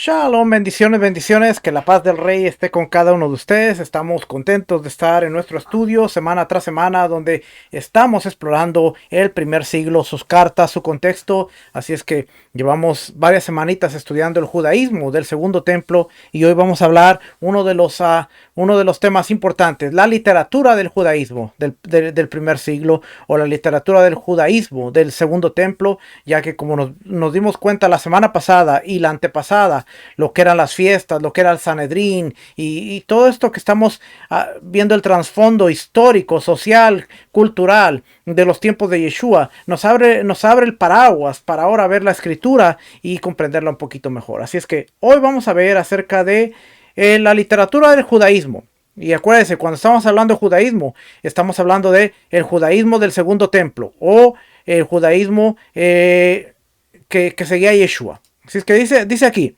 Shalom, bendiciones, bendiciones, que la paz del Rey esté con cada uno de ustedes. Estamos contentos de estar en nuestro estudio semana tras semana, donde estamos explorando el primer siglo, sus cartas, su contexto. Así es que llevamos varias semanitas estudiando el judaísmo del segundo templo y hoy vamos a hablar uno de los temas importantes, la literatura del judaísmo del primer siglo o la literatura del judaísmo del segundo templo, ya que como nos dimos cuenta la semana pasada y la antepasada, lo que eran las fiestas, lo que era el Sanedrín y todo esto que estamos viendo el trasfondo histórico, social, cultural de los tiempos de Yeshua, nos abre el paraguas para ahora ver la escritura y comprenderla un poquito mejor. Así es que hoy vamos a ver acerca de la literatura del judaísmo. Y acuérdense, cuando estamos hablando de judaísmo, estamos hablando de el judaísmo del segundo templo o el judaísmo que seguía Yeshua. Así es que dice aquí,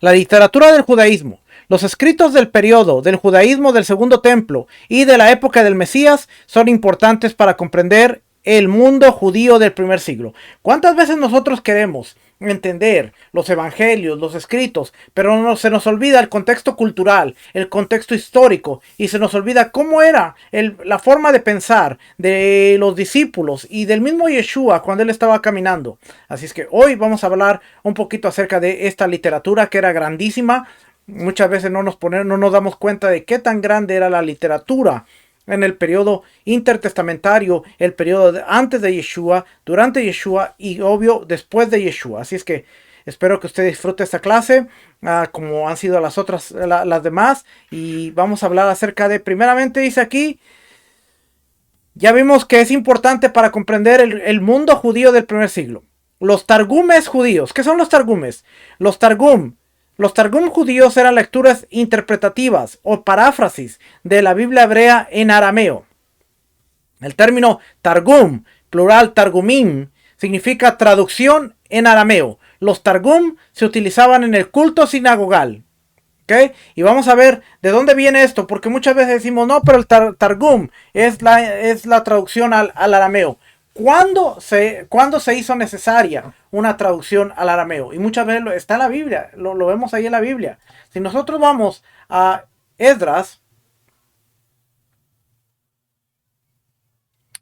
la literatura del judaísmo. Los escritos del periodo del judaísmo del segundo templo y de la época del Mesías son importantes para comprender el mundo judío del primer siglo. ¿Cuántas veces nosotros queremos entender los evangelios, los escritos, pero se nos olvida el contexto cultural, el contexto histórico, y se nos olvida cómo era la forma de pensar de los discípulos y del mismo Yeshua cuando él estaba caminando? Así es que hoy vamos a hablar un poquito acerca de esta literatura que era grandísima. Muchas veces no nos damos cuenta de qué tan grande era la literatura en el periodo intertestamentario, el periodo antes de Yeshua, durante Yeshua y obvio después de Yeshua. Así es que espero que usted disfrute esta clase como han sido las otras, las demás. Y vamos a hablar acerca de, primeramente dice aquí, ya vimos que es importante para comprender el mundo judío del primer siglo. Los targumes judíos. ¿Qué son los targumes? Los targum judíos eran lecturas interpretativas o paráfrasis de la Biblia hebrea en arameo. El término targum, plural targumim, significa traducción en arameo. Los targum se utilizaban en el culto sinagogal. ¿Okay? Y vamos a ver de dónde viene esto, porque muchas veces decimos, no, pero el Targum es la traducción al arameo. ¿Cuándo se hizo necesaria una traducción al arameo? Y muchas veces está en la Biblia, lo vemos ahí en la Biblia. Si nosotros vamos a Esdras,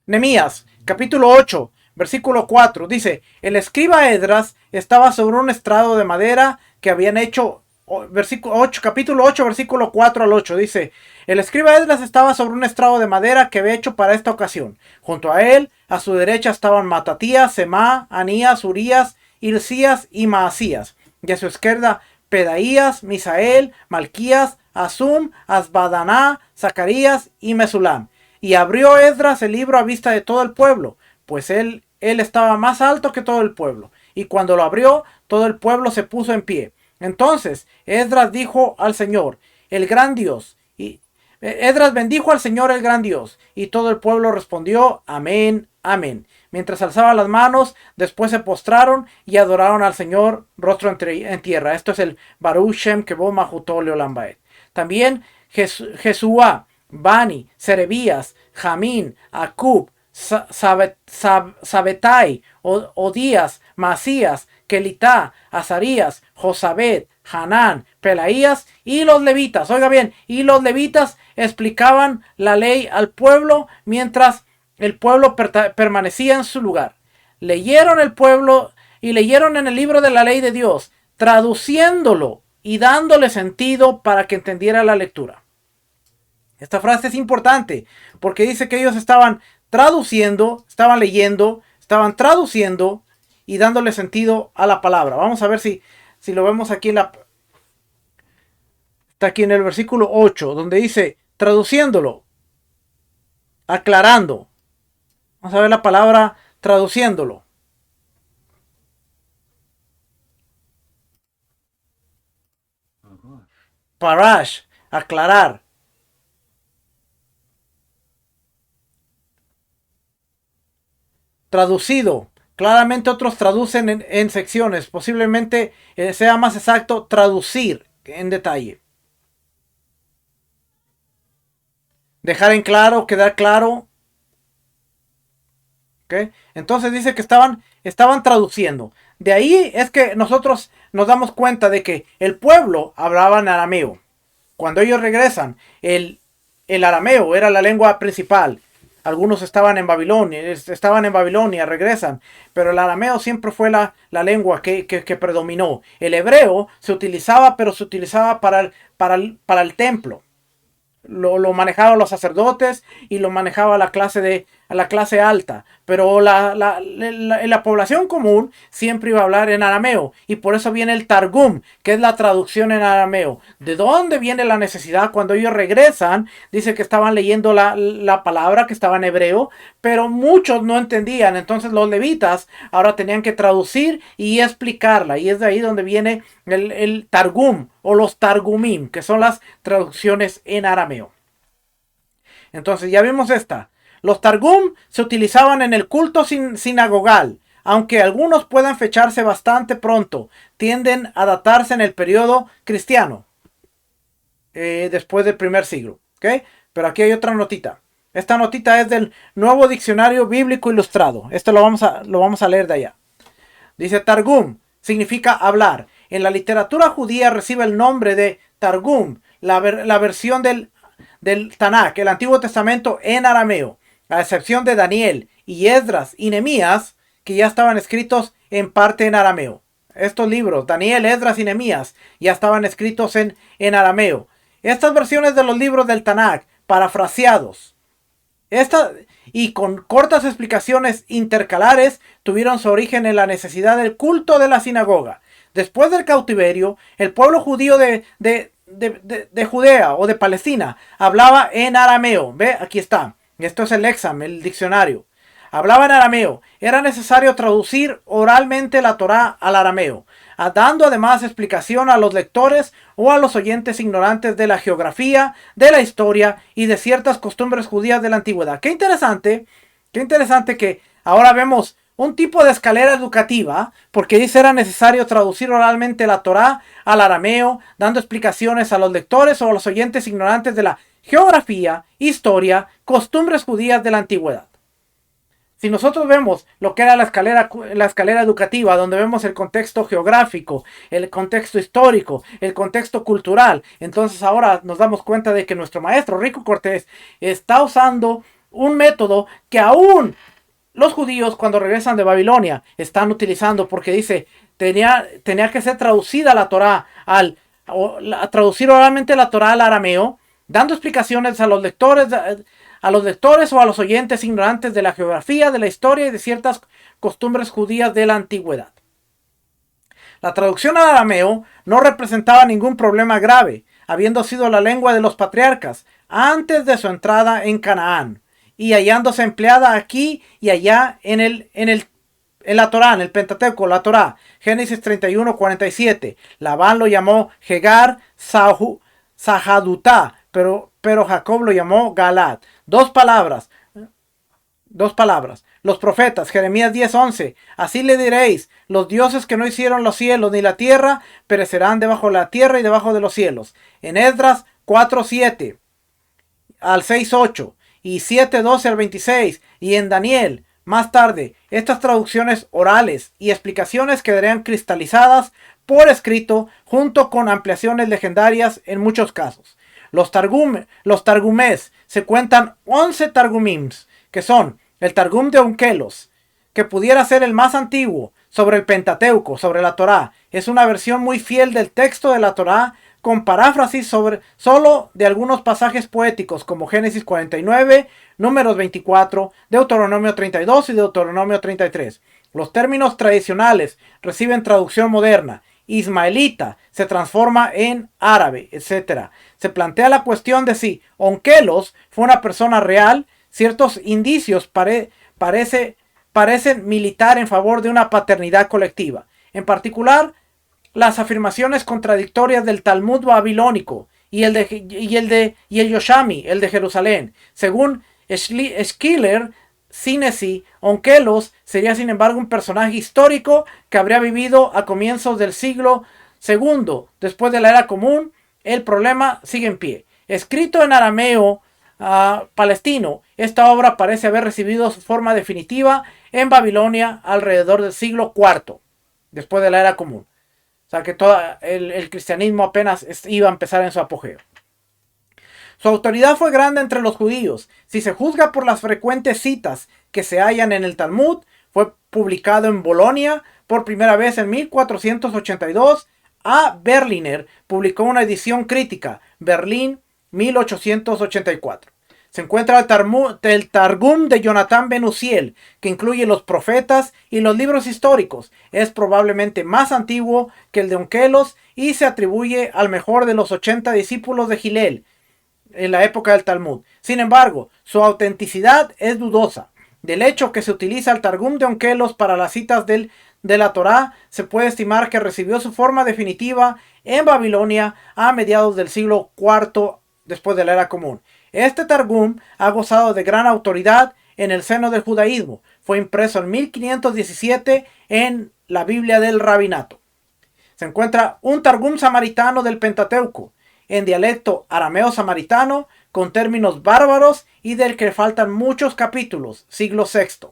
Nehemías, capítulo 8, versículo 4, dice, el escriba Esdras estaba sobre un estrado de madera que habían hecho, versículo 8, capítulo 8, versículo 4 al 8, dice, el escriba Esdras estaba sobre un estrado de madera que había hecho para esta ocasión. Junto a él, a su derecha estaban Matatías, Semá, Anías, Urías, Hilcías y Maasías. Y a su izquierda, Pedaías, Misael, Malquías, Asum, Asbadaná, Zacarías y Mesulam. Y abrió Esdras el libro a vista de todo el pueblo, pues él estaba más alto que todo el pueblo. Y cuando lo abrió, todo el pueblo se puso en pie. Entonces Esdras dijo al Señor, el gran Dios, y Esdras bendijo al Señor el gran Dios, y todo el pueblo respondió, amén, amén. Mientras alzaban las manos, después se postraron y adoraron al Señor rostro en tierra. Esto es el Baruch Shem Kevod Mahutó Leolam Vaed. También Jesuá, Bani, Serebías, Jamín, Acub, Sabetai, Odías, Masías, Kelitá, Azarías, Josabed, Hanán, Pelaías y los levitas. Oiga bien, y los levitas explicaban la ley al pueblo mientras el pueblo permanecía en su lugar. Leyeron el pueblo y leyeron en el libro de la ley de Dios, traduciéndolo y dándole sentido para que entendiera la lectura. Esta frase es importante porque dice que ellos estaban traduciendo, estaban leyendo, estaban traduciendo y dándole sentido a la palabra. Vamos a ver si lo vemos aquí está aquí en el versículo 8, donde dice traduciéndolo, aclarando. Vamos a ver la palabra traduciéndolo. Parash, aclarar. Traducido. Claramente otros traducen en secciones. Posiblemente sea más exacto traducir en detalle. Dejar en claro, quedar claro. ¿ok? Entonces dice que estaban traduciendo. De ahí es que nosotros nos damos cuenta de que el pueblo hablaba en arameo. Cuando ellos regresan, el arameo era la lengua principal. Algunos estaban en Babilonia, regresan, pero el arameo siempre fue la lengua que predominó. El hebreo se utilizaba, pero se utilizaba para el templo. Lo manejaban los sacerdotes y lo manejaba la clase alta, pero la población común siempre iba a hablar en arameo, y por eso viene el Targum, que es la traducción en arameo. ¿De dónde viene la necesidad? Cuando ellos regresan, dice que estaban leyendo la palabra que estaba en hebreo, pero muchos no entendían. Entonces los levitas ahora tenían que traducir y explicarla, y es de ahí donde viene el Targum o los Targumim, que son las traducciones en arameo. Entonces ya vimos esta. Los Targum se utilizaban en el culto sinagogal, aunque algunos puedan fecharse bastante pronto. Tienden a datarse en el periodo cristiano, después del primer siglo. ¿Okay? Pero aquí hay otra notita. Esta notita es del Nuevo Diccionario Bíblico Ilustrado. Esto lo vamos a leer de allá. Dice Targum, significa hablar. En la literatura judía recibe el nombre de Targum, la versión del Tanakh, el Antiguo Testamento en arameo, a excepción de Daniel y Esdras y Nehemías, que ya estaban escritos en parte en arameo. Estos libros, Daniel, Esdras y Nehemías, ya estaban escritos en arameo. Estas versiones de los libros del Tanakh, parafraseados, y con cortas explicaciones intercalares, tuvieron su origen en la necesidad del culto de la sinagoga. Después del cautiverio, el pueblo judío de Judea o de Palestina hablaba en arameo. Ve, aquí está. Esto es el Lexam, el diccionario. Hablaba en arameo. Era necesario traducir oralmente la Torá al arameo, dando además explicación a los lectores o a los oyentes ignorantes de la geografía, de la historia y de ciertas costumbres judías de la antigüedad. Qué interesante que ahora vemos un tipo de escalera educativa, porque dice era necesario traducir oralmente la Torá al arameo, dando explicaciones a los lectores o a los oyentes ignorantes de la geografía, historia, costumbres judías de la antigüedad. Si nosotros vemos lo que era la escalera educativa, donde vemos el contexto geográfico, el contexto histórico, el contexto cultural, entonces ahora nos damos cuenta de que nuestro maestro Rico Cortés está usando un método que aún los judíos, cuando regresan de Babilonia, están utilizando, porque dice, tenía que ser traducida la Torá traducir oralmente la Torá al arameo, dando explicaciones a los lectores o a los oyentes ignorantes de la geografía, de la historia y de ciertas costumbres judías de la antigüedad. La traducción al arameo no representaba ningún problema grave, habiendo sido la lengua de los patriarcas antes de su entrada en Canaán, y hallándose empleada aquí y allá en la Torá, en el Pentateuco, la Torá. Génesis 31:47. Labán lo llamó Hegar Sahadutá, pero Jacob lo llamó Galad. Dos palabras. Los profetas, Jeremías 10:11. Así le diréis, los dioses que no hicieron los cielos ni la tierra, perecerán debajo de la tierra y debajo de los cielos. En Esdras 4:7 al 6:8. Y 7:12 al 26, y en Daniel, más tarde, estas traducciones orales y explicaciones quedarían cristalizadas por escrito, junto con ampliaciones legendarias en muchos casos. Los Targumes, se cuentan 11 Targumims, que son el Targum de Onkelos, que pudiera ser el más antiguo, sobre el Pentateuco, sobre la Torá. Es una versión muy fiel del texto de la Torá, con paráfrasis solo de algunos pasajes poéticos como Génesis 49, Números 24, Deuteronomio 32 y Deuteronomio 33. Los términos tradicionales reciben traducción moderna. Ismaelita se transforma en árabe, etc. Se plantea la cuestión de si Onkelos fue una persona real. Ciertos indicios parecen militar en favor de una paternidad colectiva. En particular, las afirmaciones contradictorias del Talmud babilónico y el Yoshami, el de Jerusalén. Según Schiller Sinesi, Onkelos sería sin embargo un personaje histórico que habría vivido a comienzos del siglo II, después de la era común. El problema sigue en pie. Escrito en arameo palestino. Esta obra parece haber recibido su forma definitiva en Babilonia alrededor del siglo IV, después de la era común. O sea que todo el cristianismo apenas iba a empezar en su apogeo. Su autoridad fue grande entre los judíos. Si se juzga por las frecuentes citas que se hallan en el Talmud, fue publicado en Bolonia por primera vez en 1482. A. Berliner publicó una edición crítica, Berlín, 1884. Se encuentra el Targum de Jonathan ben Uziel, que incluye los profetas y los libros históricos. Es probablemente más antiguo que el de Onkelos y se atribuye al mejor de los 80 discípulos de Hillel en la época del Talmud. Sin embargo, su autenticidad es dudosa. Del hecho que se utiliza el Targum de Onkelos para las citas de la Torá, se puede estimar que recibió su forma definitiva en Babilonia a mediados del siglo IV después de la era común. Este Targum ha gozado de gran autoridad en el seno del judaísmo. Fue impreso en 1517 en la Biblia del Rabinato. Se encuentra un Targum samaritano del Pentateuco, en dialecto arameo-samaritano, con términos bárbaros y del que faltan muchos capítulos, siglo VI.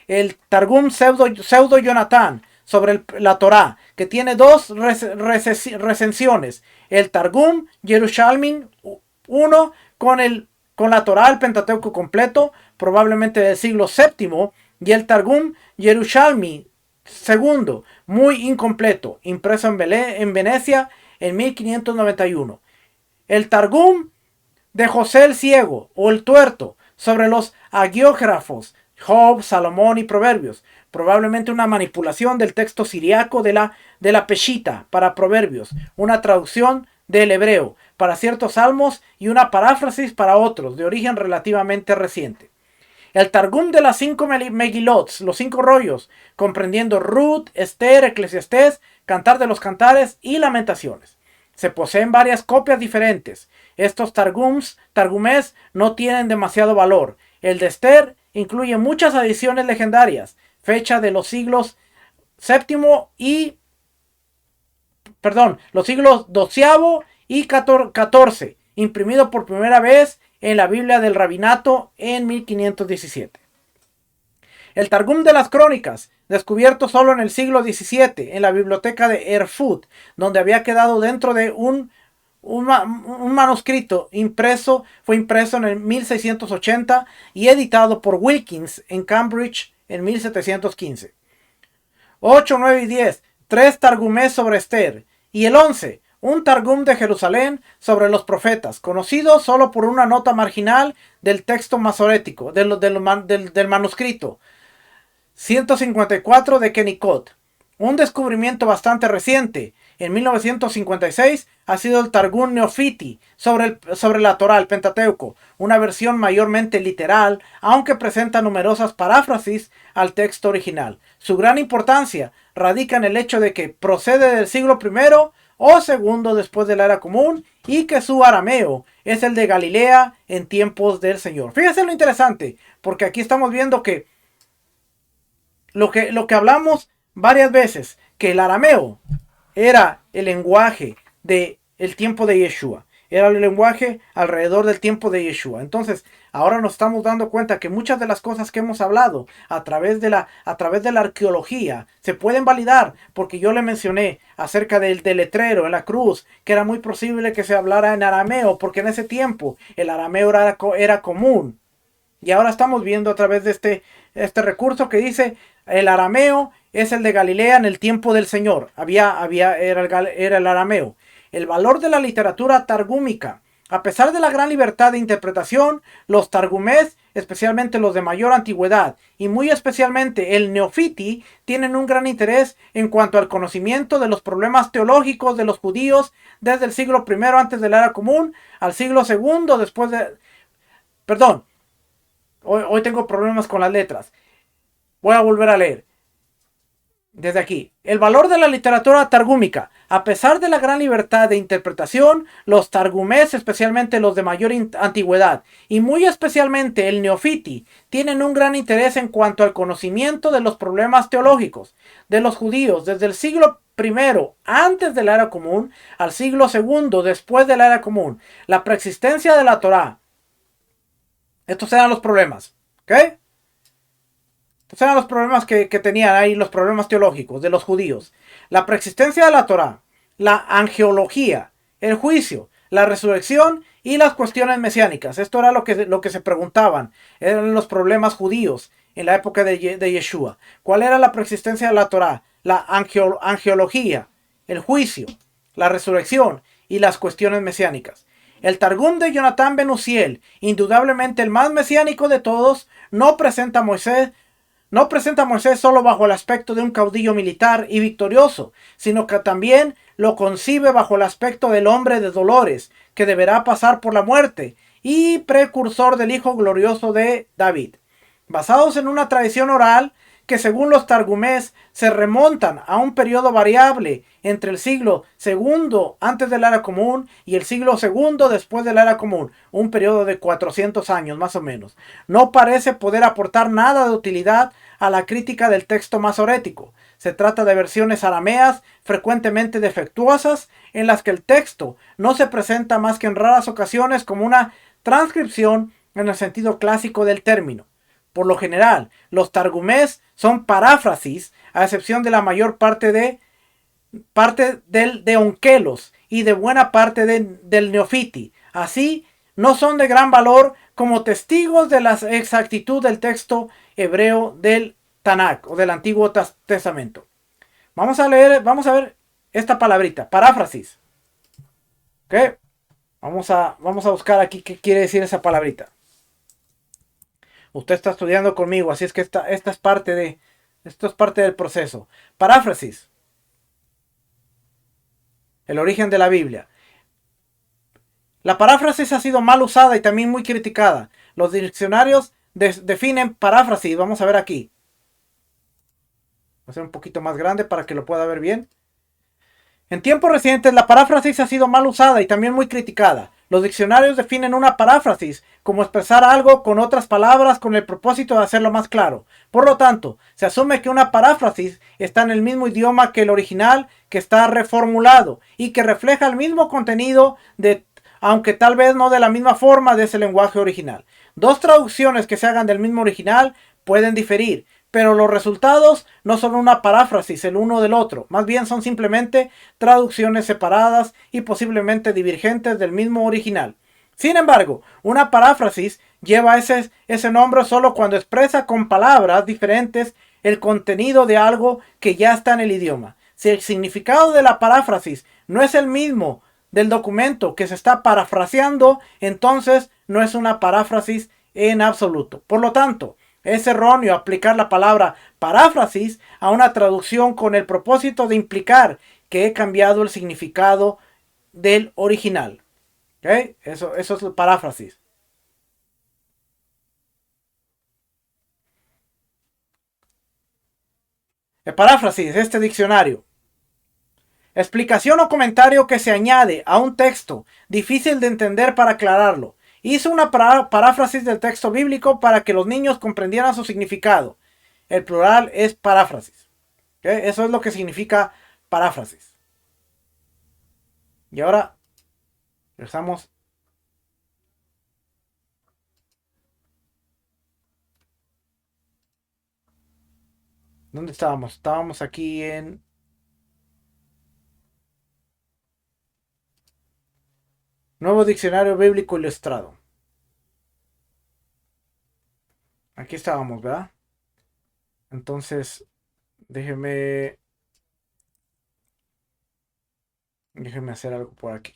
El Targum pseudo Jonathan sobre la Torá, que tiene dos recensiones. El Targum Yerushalmi 1 con la Torá, el Pentateuco completo, probablemente del siglo VII, y el Targum Yerushalmi 2, muy incompleto, impreso en Venecia en 1591. El Targum de José el Ciego o el Tuerto sobre los agiógrafos, Job, Salomón y Proverbios, probablemente una manipulación del texto siriaco de la Peshita para Proverbios, una traducción del hebreo para ciertos salmos y una paráfrasis para otros de origen relativamente reciente. El Targum de las 5 Megilot, los 5 rollos, comprendiendo Ruth, Esther, Eclesiastés, Cantar de los Cantares y Lamentaciones. Se poseen varias copias diferentes. Estos targums no tienen demasiado valor. El de Esther incluye muchas adiciones legendarias, fecha de los siglos los siglos XII y XIV, imprimido por primera vez en la Biblia del Rabinato en 1517. El Targum de las Crónicas, descubierto solo en el siglo XVII en la biblioteca de Erfurt, donde había quedado dentro de un manuscrito fue impreso en el 1680 y editado por Wilkins en Cambridge en 1715. 8, 9 y 10, 3 Targumés sobre Esther. Y el 11, un Targum de Jerusalén sobre los profetas, conocido solo por una nota marginal del texto masorético, del manuscrito 154 de Kennicott. Un descubrimiento bastante reciente, en 1956, ha sido el Targum Neofiti sobre la Torá, el Pentateuco, una versión mayormente literal, aunque presenta numerosas paráfrasis al texto original. Su gran importancia radica en el hecho de que procede del siglo I o II después de la era común y que su arameo es el de Galilea en tiempos del Señor. Fíjense lo interesante, porque aquí estamos viendo que lo que hablamos varias veces, que el arameo era el lenguaje del tiempo de Yeshua. Era el lenguaje alrededor del tiempo de Yeshua. Entonces, ahora nos estamos dando cuenta que muchas de las cosas que hemos hablado a través de la arqueología se pueden validar, porque yo le mencioné acerca del letrero en la cruz, que era muy posible que se hablara en arameo, porque en ese tiempo el arameo era común. Y ahora estamos viendo a través de este recurso que dice el arameo es el de Galilea en el tiempo del Señor. Era el arameo. El valor de la literatura targúmica. A pesar de la gran libertad de interpretación, los targumés, especialmente los de mayor antigüedad, y muy especialmente el Neofiti, tienen un gran interés en cuanto al conocimiento de los problemas teológicos de los judíos desde el siglo I antes de la era común al siglo II después de... Perdón, hoy tengo problemas con las letras. Voy a volver a leer. Desde aquí, el valor de la literatura targúmica. A pesar de la gran libertad de interpretación, los targumés, especialmente los de mayor antigüedad, y muy especialmente el Neofiti, tienen un gran interés en cuanto al conocimiento de los problemas teológicos de los judíos desde el siglo I antes de la era común al siglo II después de la era común. La preexistencia de la Torá Estos eran los problemas. ¿Ok? Estos eran los problemas que tenían ahí, los problemas teológicos de los judíos. La preexistencia de la Torá, la angeología, el juicio, la resurrección y las cuestiones mesiánicas. Esto era lo que se preguntaban. Eran los problemas judíos en la época de Yeshua. ¿Cuál era la preexistencia de la Torá? La angeología, el juicio, la resurrección y las cuestiones mesiánicas. El Targum de Jonathan ben Uziel, indudablemente el más mesiánico de todos, no presenta a Moisés solo bajo el aspecto de un caudillo militar y victorioso, sino que también lo concibe bajo el aspecto del hombre de dolores, que deberá pasar por la muerte, y precursor del hijo glorioso de David. Basados en una tradición oral que según los Targumés se remontan a un periodo variable entre el siglo segundo antes de la era común y el siglo segundo después de la era común, un periodo de 400 años más o menos. No parece poder aportar nada de utilidad a la crítica del texto masorético. Se trata de versiones arameas frecuentemente defectuosas en las que el texto no se presenta más que en raras ocasiones como una transcripción en el sentido clásico del término. Por lo general, los targumés son paráfrasis, a excepción de la mayor parte de Onkelos y de buena parte del Neofiti. Así, no son de gran valor como testigos de la exactitud del texto hebreo del Tanakh o del Antiguo Testamento. Vamos a ver esta palabrita, paráfrasis. ¿Ok? Vamos a buscar aquí qué quiere decir esa palabrita. Usted está estudiando conmigo, así es que esto es parte del proceso. Paráfrasis. El origen de la Biblia. La paráfrasis ha sido mal usada y también muy criticada. Los diccionarios definen paráfrasis. Vamos a ver aquí. Voy a hacer un poquito más grande para que lo pueda ver bien. En tiempos recientes, la paráfrasis ha sido mal usada y también muy criticada. Los diccionarios definen una paráfrasis como expresar algo con otras palabras con el propósito de hacerlo más claro. Por lo tanto, se asume que una paráfrasis está en el mismo idioma que el original, que está reformulado y que refleja el mismo contenido, aunque tal vez no de la misma forma de ese lenguaje original. Dos traducciones que se hagan del mismo original pueden diferir, pero los resultados no son una paráfrasis el uno del otro, más bien son simplemente traducciones separadas y posiblemente divergentes del mismo original. Sin embargo, una paráfrasis lleva ese nombre solo cuando expresa con palabras diferentes el contenido de algo que ya está en el idioma. Si el significado de la paráfrasis no es el mismo del documento que se está parafraseando, entonces no es una paráfrasis en absoluto. Por lo tanto, es erróneo aplicar la palabra paráfrasis a una traducción con el propósito de implicar que he cambiado el significado del original. ¿Okay? Eso es el paráfrasis. El paráfrasis, este diccionario. Explicación o comentario que se añade a un texto difícil de entender para aclararlo. Hizo una paráfrasis del texto bíblico para que los niños comprendieran su significado. El plural es paráfrasis. ¿Okay? Eso es lo que significa paráfrasis. Y ahora regresamos. ¿Dónde estábamos? Estábamos aquí en Nuevo Diccionario Bíblico Ilustrado. Aquí estábamos, ¿verdad? Entonces, déjeme hacer algo por aquí.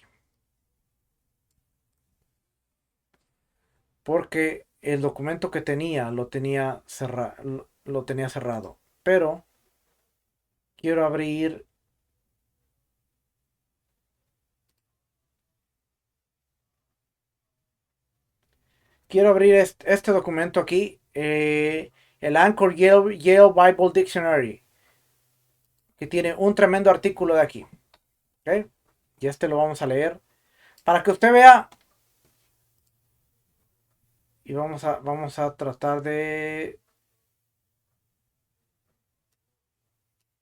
Porque el documento que tenía lo tenía cerrado. Pero quiero abrir este documento aquí, el Anchor Yale Bible Dictionary, que tiene un tremendo artículo de aquí. ¿Okay? Y este lo vamos a leer para que usted vea. Y vamos a tratar de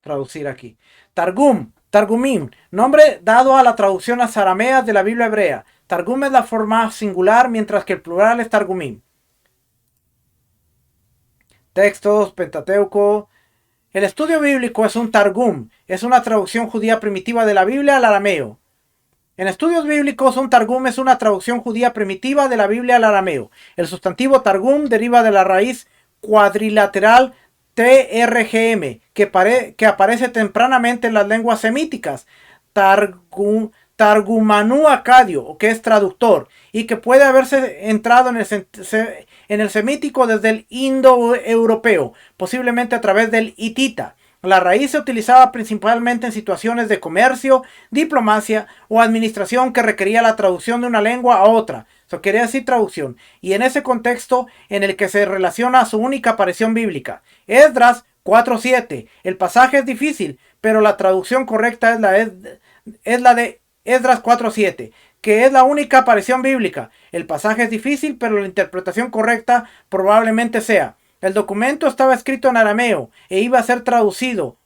traducir aquí. Targumim, nombre dado a la traducción a arameas de la Biblia hebrea. Targum es la forma singular, mientras que el plural es Targumim. textos, Pentateuco. El estudio bíblico es un targum, es una traducción judía primitiva de la Biblia al arameo. En estudios bíblicos, un targum es una traducción judía primitiva de la Biblia al arameo. El sustantivo targum deriva de la raíz cuadrilateral TRGM, que aparece tempranamente en las lenguas semíticas. Targumanu acadio, que es traductor, y que puede haberse entrado en el semítico desde el indoeuropeo, posiblemente a través del hitita. La raíz se utilizaba principalmente en situaciones de comercio, diplomacia o administración que requería la traducción de una lengua a otra. Eso quería decir traducción. Y en ese contexto en el que se relaciona a su única aparición bíblica. Esdras 4.7. El pasaje es difícil, pero la traducción correcta es la de Esdras 4.7, que es la única aparición bíblica. El pasaje es difícil, pero la interpretación correcta probablemente sea: el documento estaba escrito en arameo e iba a ser traducido,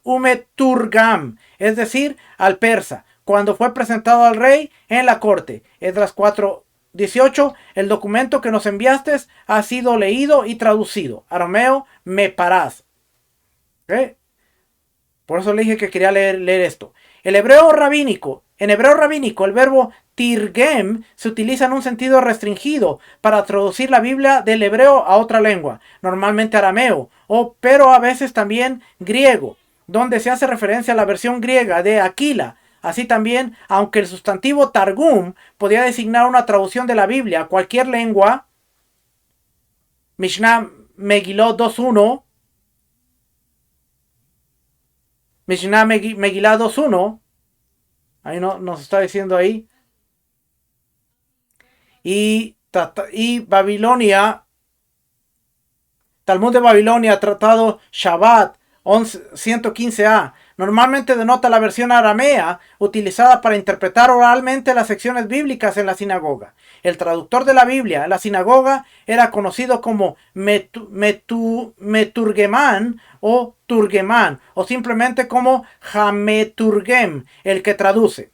umeturgam, es decir, al persa, cuando fue presentado al rey en la corte. Esdras 4:18, el documento que nos enviaste ha sido leído y traducido. Arameo, me parás. ¿Okay? Por eso le dije que quería leer esto. En hebreo rabínico, el verbo tirgem se utiliza en un sentido restringido para traducir la Biblia del hebreo a otra lengua, normalmente arameo, pero a veces también griego, donde se hace referencia a la versión griega de Aquila. Así también, aunque el sustantivo targum podía designar una traducción de la Biblia a cualquier lengua, Mishnah Megilot 2.1, Mishnah Megillah 2.1, ahí no, nos está diciendo ahí, y Babilonia, Talmud de Babilonia, Tratado Shabbat 115a, normalmente denota la versión aramea utilizada para interpretar oralmente las secciones bíblicas en la sinagoga. El traductor de la Biblia en la sinagoga era conocido como Meturgemán o Turgemán, o simplemente como Hameturgem, el que traduce.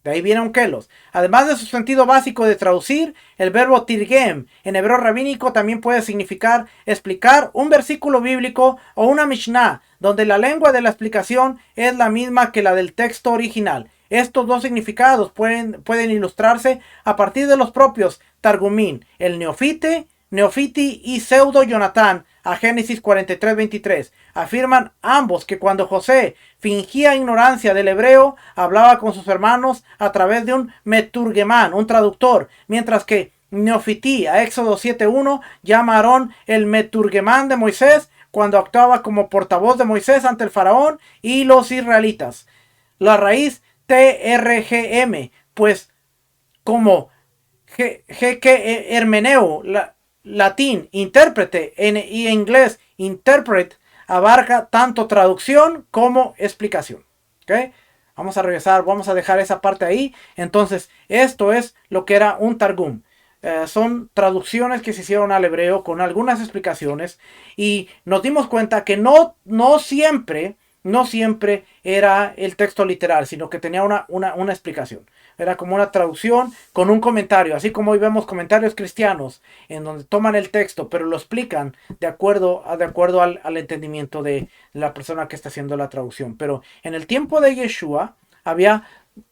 De ahí viene Onkelos. Además de su sentido básico de traducir, el verbo tirgem en hebreo rabínico también puede significar explicar un versículo bíblico o una Mishnah, donde la lengua de la explicación es la misma que la del texto original. Estos dos significados pueden ilustrarse a partir de los propios Targumín, el Neofiti y Pseudo Jonatán, a Génesis 43:23. Afirman ambos que cuando José fingía ignorancia del hebreo, hablaba con sus hermanos a través de un meturgemán, un traductor, mientras que Neofiti, a Éxodo 7:1, llama a Aarón el meturgemán de Moisés cuando actuaba como portavoz de Moisés ante el faraón y los israelitas. La raíz TRGM, pues como hermeneo, latín, intérprete, y inglés, interpret, abarca tanto traducción como explicación. ¿Okay? Vamos a regresar, vamos a dejar esa parte ahí. Entonces, esto es lo que era un targum. Son traducciones que se hicieron al hebreo con algunas explicaciones, y nos dimos cuenta que no siempre era el texto literal, sino que tenía una explicación. Era como una traducción con un comentario, así como hoy vemos comentarios cristianos en donde toman el texto, pero lo explican de acuerdo al entendimiento de la persona que está haciendo la traducción. Pero en el tiempo de Yeshua había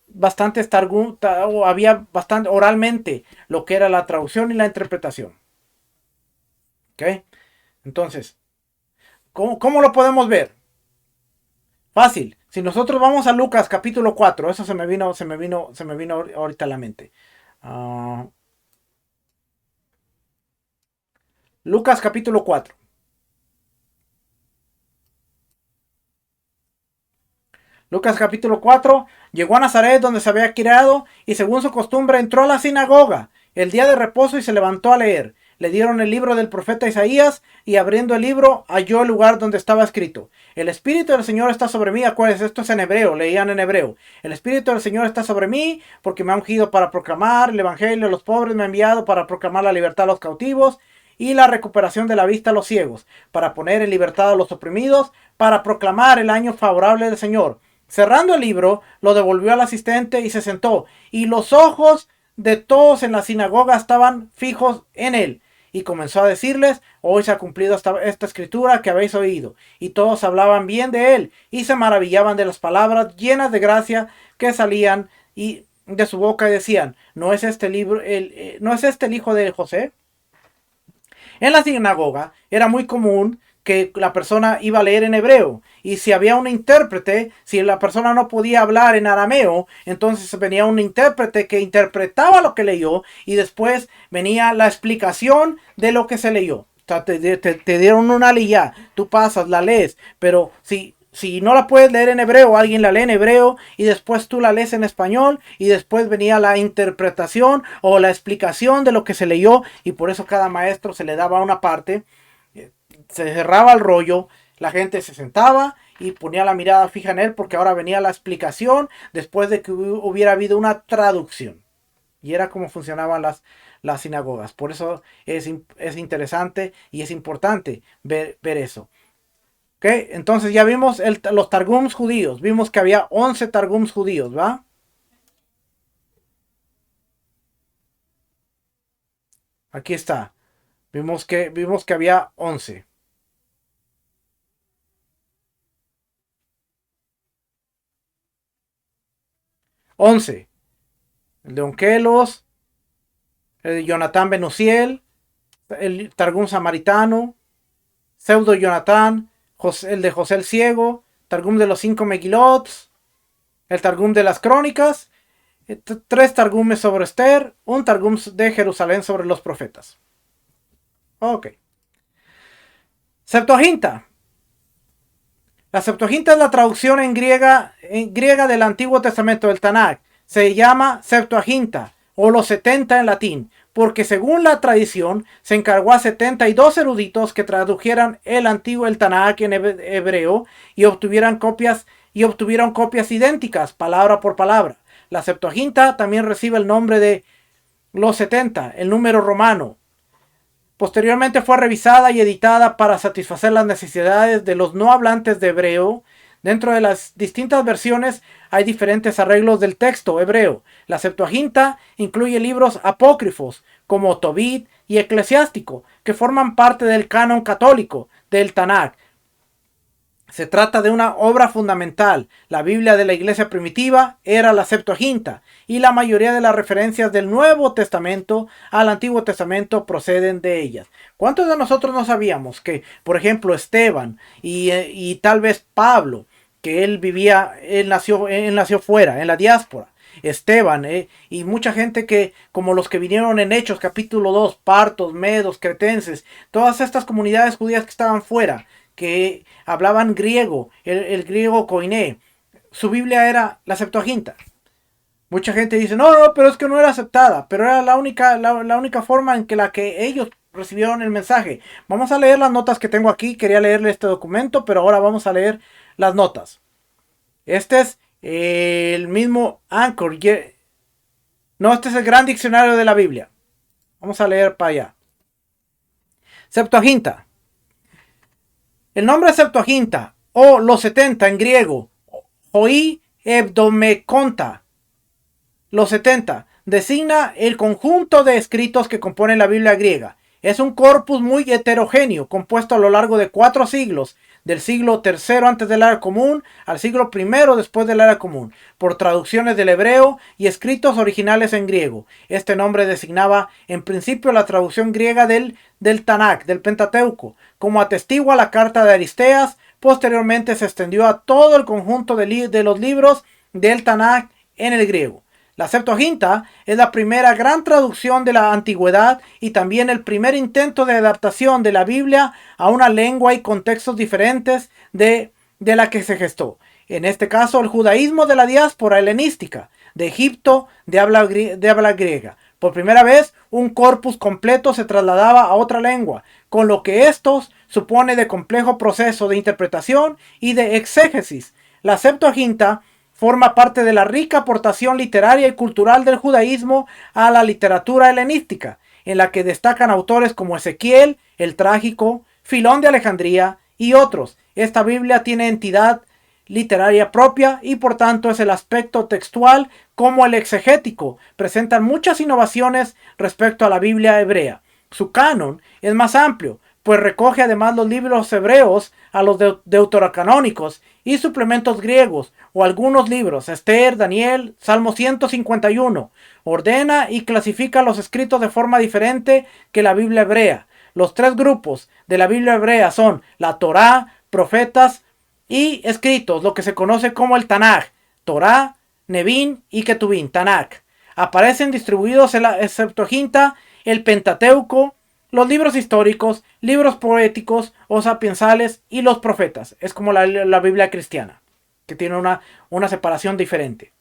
bastantes targum, había bastante oralmente lo que era la traducción y la interpretación. ¿Ok? Entonces, ¿cómo lo podemos ver? Fácil. Si nosotros vamos a Lucas capítulo 4, eso se me vino ahorita a la mente. Lucas capítulo 4. Lucas capítulo 4, llegó a Nazaret donde se había criado y según su costumbre entró a la sinagoga el día de reposo y se levantó a leer. Le dieron el libro del profeta Isaías y abriendo el libro halló el lugar donde estaba escrito: el Espíritu del Señor está sobre mí. Acuérdense, esto es en hebreo, leían en hebreo. El Espíritu del Señor está sobre mí porque me ha ungido para proclamar el evangelio a los pobres, me ha enviado para proclamar la libertad a los cautivos y la recuperación de la vista a los ciegos, para poner en libertad a los oprimidos, para proclamar el año favorable del Señor. Cerrando el libro, lo devolvió al asistente y se sentó. Y los ojos de todos en la sinagoga estaban fijos en él. Y comenzó a decirles: hoy se ha cumplido esta escritura que habéis oído. Y todos hablaban bien de él y se maravillaban de las palabras llenas de gracia que salían y de su boca, y decían: ¿no es este no es este el hijo de José? En la sinagoga era muy común que la persona iba a leer en hebreo, y si había un intérprete, si la persona no podía hablar en arameo, entonces venía un intérprete que interpretaba lo que leyó, y después venía la explicación de lo que se leyó. O sea, te dieron una ley, ya, tú pasas, la lees, pero si no la puedes leer en hebreo, alguien la lee en hebreo y después tú la lees en español, y después venía la interpretación o la explicación de lo que se leyó, y por eso cada maestro se le daba una parte. Se cerraba el rollo, la gente se sentaba y ponía la mirada fija en él, porque ahora venía la explicación después de que hubiera habido una traducción. Y era como funcionaban las sinagogas. Por eso es interesante y es importante ver eso. ¿Okay? Entonces ya vimos los targums judíos. Vimos que había 11 targums judíos, ¿va? Aquí está. Vimos que había 11. 11. El de Onkelos, el de Jonatán Ben Uziel, el Targum Samaritano, Pseudo Jonatán, el de José el Ciego, Targum de los 5 Megilots, el Targum de las Crónicas, 3 Targumes sobre Esther, un Targum de Jerusalén sobre los profetas. Ok. Septuaginta. La Septuaginta es la traducción en griega del Antiguo Testamento del Tanakh. Se llama Septuaginta, o los 70 en latín, porque según la tradición se encargó a 72 eruditos que tradujeran el Tanakh en hebreo y obtuvieron copias idénticas, palabra por palabra. La Septuaginta también recibe el nombre de los 70, el número romano. Posteriormente fue revisada y editada para satisfacer las necesidades de los no hablantes de hebreo. Dentro de las distintas versiones hay diferentes arreglos del texto hebreo. La Septuaginta incluye libros apócrifos como Tobit y Eclesiástico, que forman parte del canon católico del Tanakh. Se trata de una obra fundamental. La Biblia de la iglesia primitiva era la Septuaginta, y la mayoría de las referencias del Nuevo Testamento al Antiguo Testamento proceden de ellas. ¿Cuántos de nosotros no sabíamos que, por ejemplo, Esteban y tal vez Pablo, que él nació fuera, en la diáspora? Esteban, y mucha gente que, como los que vinieron en Hechos capítulo 2, partos, medos, cretenses, todas estas comunidades judías que estaban fuera, que hablaban griego, el griego koiné, su Biblia era la Septuaginta. Mucha gente dice: no, pero es que no era aceptada, pero era la única forma en que ellos recibieron el mensaje. Vamos a leer las notas que tengo aquí. Quería leerle este documento, pero ahora vamos a leer las notas. Este es el mismo Anchor. No, este es el Gran Diccionario de la Biblia. Vamos a leer para allá. Septuaginta. El nombre Septuaginta, o los 70 en griego, Hoi Hebdomekonta, los 70, designa el conjunto de escritos que componen la Biblia griega. Es un corpus muy heterogéneo, compuesto a lo largo de 4 siglos, del siglo III antes de la era común al siglo I después de la era común, por traducciones del hebreo y escritos originales en griego. Este nombre designaba en principio la traducción griega del Tanakh, del Pentateuco, como atestigua la carta de Aristeas. Posteriormente se extendió a todo el conjunto de los libros del Tanakh en el griego. La Septuaginta es la primera gran traducción de la antigüedad y también el primer intento de adaptación de la Biblia a una lengua y contextos diferentes de la que se gestó. En este caso, el judaísmo de la diáspora helenística de Egipto de habla griega. Por primera vez, un corpus completo se trasladaba a otra lengua, con lo que esto supone de complejo proceso de interpretación y de exégesis. La Septuaginta forma parte de la rica aportación literaria y cultural del judaísmo a la literatura helenística, en la que destacan autores como Ezequiel, el Trágico, Filón de Alejandría y otros. Esta Biblia tiene entidad literaria propia y por tanto es el aspecto textual como el exegético. Presentan muchas innovaciones respecto a la Biblia hebrea. Su canon es más amplio, pues recoge además los libros hebreos a los deuterocanónicos y suplementos griegos o algunos libros, Esther, Daniel, Salmo 151. Ordena y clasifica los escritos de forma diferente que la Biblia hebrea. Los tres grupos de la Biblia hebrea son la Torá, profetas y escritos, lo que se conoce como el Tanaj, Torá, Nevin y Ketuvim, Tanaj. Aparecen distribuidos en la Septuaginta, el Pentateuco, los libros históricos, libros poéticos o sapiensales y los profetas. Es como la Biblia cristiana, que tiene una separación diferente.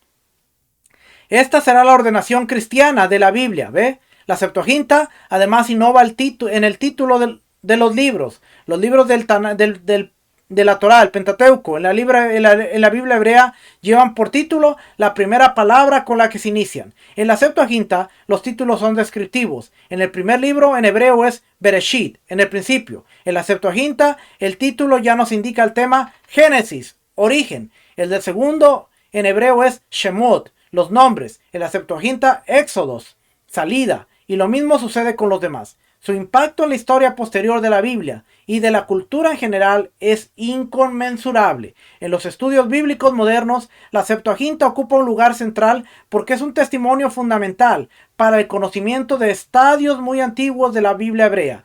Esta será la ordenación cristiana de la Biblia, ¿ve? La Septuaginta además innova en el título de los libros. Los libros de la Torá, el Pentateuco, en la Biblia hebrea llevan por título la primera palabra con la que se inician. En la Septuaginta los títulos son descriptivos. En el primer libro en hebreo es Bereshit, en el principio. En la Septuaginta el título ya nos indica el tema Génesis, origen. El del segundo en hebreo es Shemot, los nombres. En la Septuaginta Éxodos, salida. Y lo mismo sucede con los demás. Su impacto en la historia posterior de la Biblia y de la cultura en general es inconmensurable. En los estudios bíblicos modernos, la Septuaginta ocupa un lugar central porque es un testimonio fundamental para el conocimiento de estadios muy antiguos de la Biblia hebrea.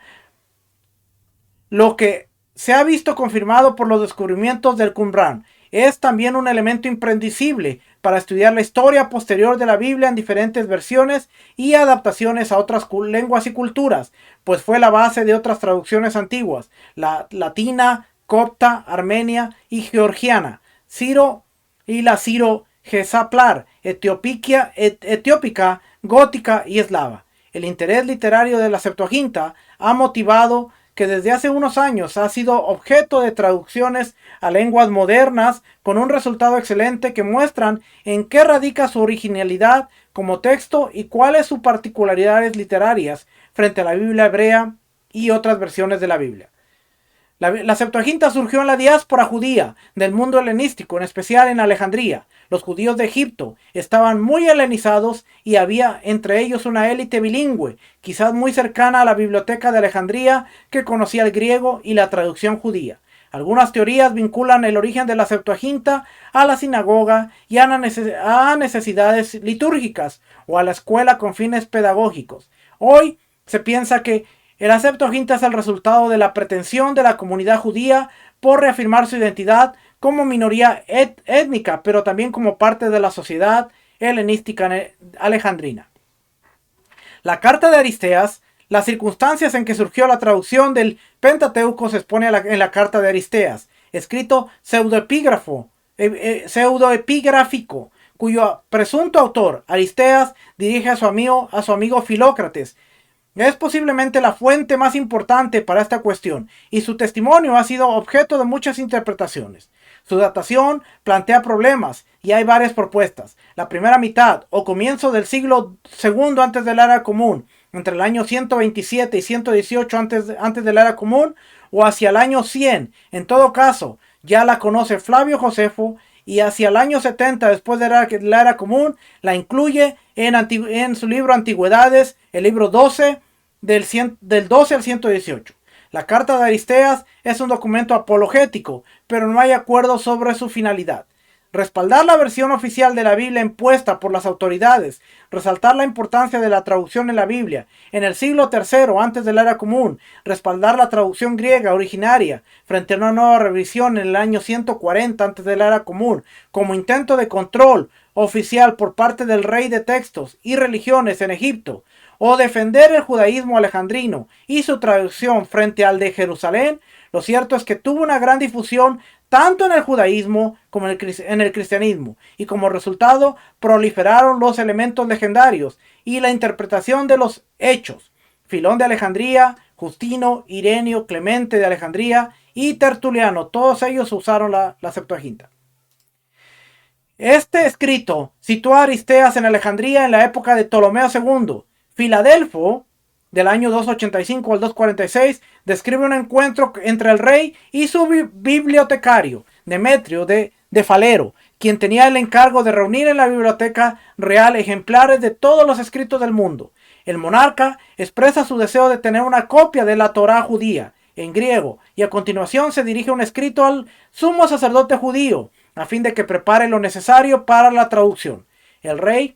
Lo que se ha visto confirmado por los descubrimientos del Qumran es también un elemento imprescindible para estudiar la historia posterior de la Biblia en diferentes versiones y adaptaciones a otras lenguas y culturas, pues fue la base de otras traducciones antiguas, la latina, copta, armenia y georgiana, Ciro y la Ciro-Gesaplar, etiópica, gótica y eslava. El interés literario de la Septuaginta ha motivado que desde hace unos años ha sido objeto de traducciones a lenguas modernas con un resultado excelente que muestran en qué radica su originalidad como texto y cuáles sus particularidades literarias frente a la Biblia hebrea y otras versiones de la Biblia. La Septuaginta surgió en la diáspora judía del mundo helenístico, en especial en Alejandría. Los judíos de Egipto estaban muy helenizados y había entre ellos una élite bilingüe, quizás muy cercana a la biblioteca de Alejandría, que conocía el griego y la traducción judía. Algunas teorías vinculan el origen de la Septuaginta a la sinagoga y a necesidades litúrgicas o a la escuela con fines pedagógicos. Hoy se piensa que la Septuaginta es el resultado de la pretensión de la comunidad judía por reafirmar su identidad como minoría étnica, pero también como parte de la sociedad helenística alejandrina. La carta de Aristeas, las circunstancias en que surgió la traducción del Pentateuco se expone en la carta de Aristeas, escrito pseudoepigráfico, cuyo presunto autor, Aristeas, dirige a su amigo Filócrates. Es posiblemente la fuente más importante para esta cuestión, y su testimonio ha sido objeto de muchas interpretaciones. Su datación plantea problemas, y hay varias propuestas. La primera mitad, o comienzo del siglo II antes de la era común, entre el año 127 y 118 antes de la era común, o hacia el año 100. En todo caso, ya la conoce Flavio Josefo, y hacia el año 70 después de la era común, la incluye en su libro Antigüedades, el libro 12, del 12 al 118. La carta de Aristeas es un documento apologético, pero no hay acuerdo sobre su finalidad. Respaldar la versión oficial de la Biblia impuesta por las autoridades, resaltar la importancia de la traducción en la Biblia en el siglo III antes de la era común, respaldar la traducción griega originaria frente a una nueva revisión en el año 140 antes de la era común, como intento de control oficial por parte del rey de textos y religiones en Egipto, o defender el judaísmo alejandrino y su traducción frente al de Jerusalén, lo cierto es que tuvo una gran difusión tanto en el judaísmo como en el cristianismo, y como resultado proliferaron los elementos legendarios y la interpretación de los hechos. Filón de Alejandría, Justino, Ireneo, Clemente de Alejandría y Tertuliano, todos ellos usaron la Septuaginta. Este escrito sitúa a Aristeas en Alejandría en la época de Ptolomeo II. Filadelfo, del año 285 al 246, describe un encuentro entre el rey y su bibliotecario, Demetrio de de Falero, quien tenía el encargo de reunir en la biblioteca real ejemplares de todos los escritos del mundo. El monarca expresa su deseo de tener una copia de la Torá judía en griego y a continuación se dirige un escrito al sumo sacerdote judío a fin de que prepare lo necesario para la traducción. El rey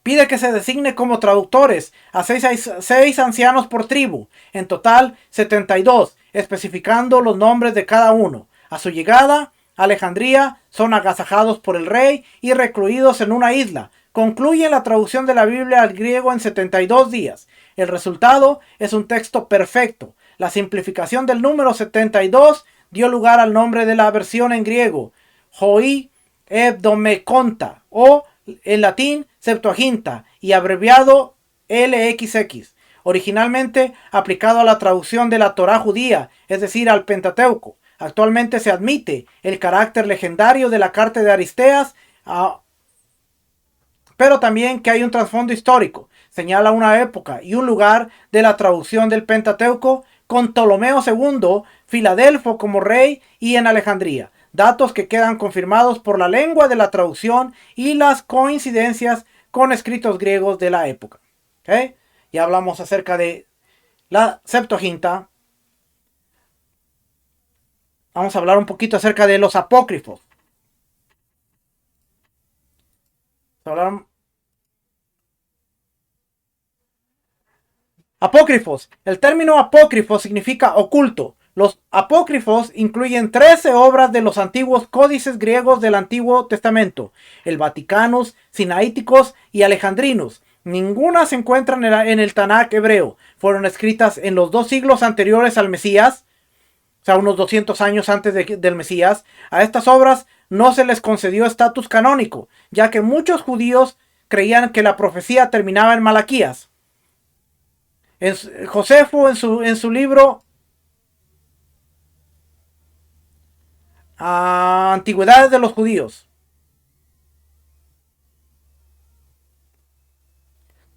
pide que se designe como traductores a seis ancianos por tribu, en total 72, especificando los nombres de cada uno. A su llegada a Alejandría son agasajados por el rey y recluidos en una isla. Concluyen la traducción de la Biblia al griego en 72 días. El resultado es un texto perfecto. La simplificación del número 72 dio lugar al nombre de la versión en griego, Hoi Hebdomeconta, o en latín Septuaginta, y abreviado LXX, originalmente aplicado a la traducción de la Torá judía, es decir, al Pentateuco. Actualmente se admite el carácter legendario de la carta de Aristeas, pero también que hay un trasfondo histórico. Señala una época y un lugar de la traducción del Pentateuco con Ptolomeo II, Filadelfo como rey y en Alejandría. Datos que quedan confirmados por la lengua de la traducción y las coincidencias con escritos griegos de la época. ¿Okay? Ya hablamos acerca de la Septuaginta. Vamos a hablar un poquito acerca de los apócrifos. Apócrifos. El término apócrifo significa oculto. Los apócrifos incluyen 13 obras de los antiguos códices griegos del Antiguo Testamento, el Vaticanus, Sinaíticos y Alejandrinus. Ninguna se encuentra en el Tanakh hebreo. Fueron escritas en los 2 siglos anteriores al Mesías, o sea, unos 200 años antes del Mesías. A estas obras no se les concedió estatus canónico, ya que muchos judíos creían que la profecía terminaba en Malaquías. Josefo en su libro Antigüedades de los Judíos.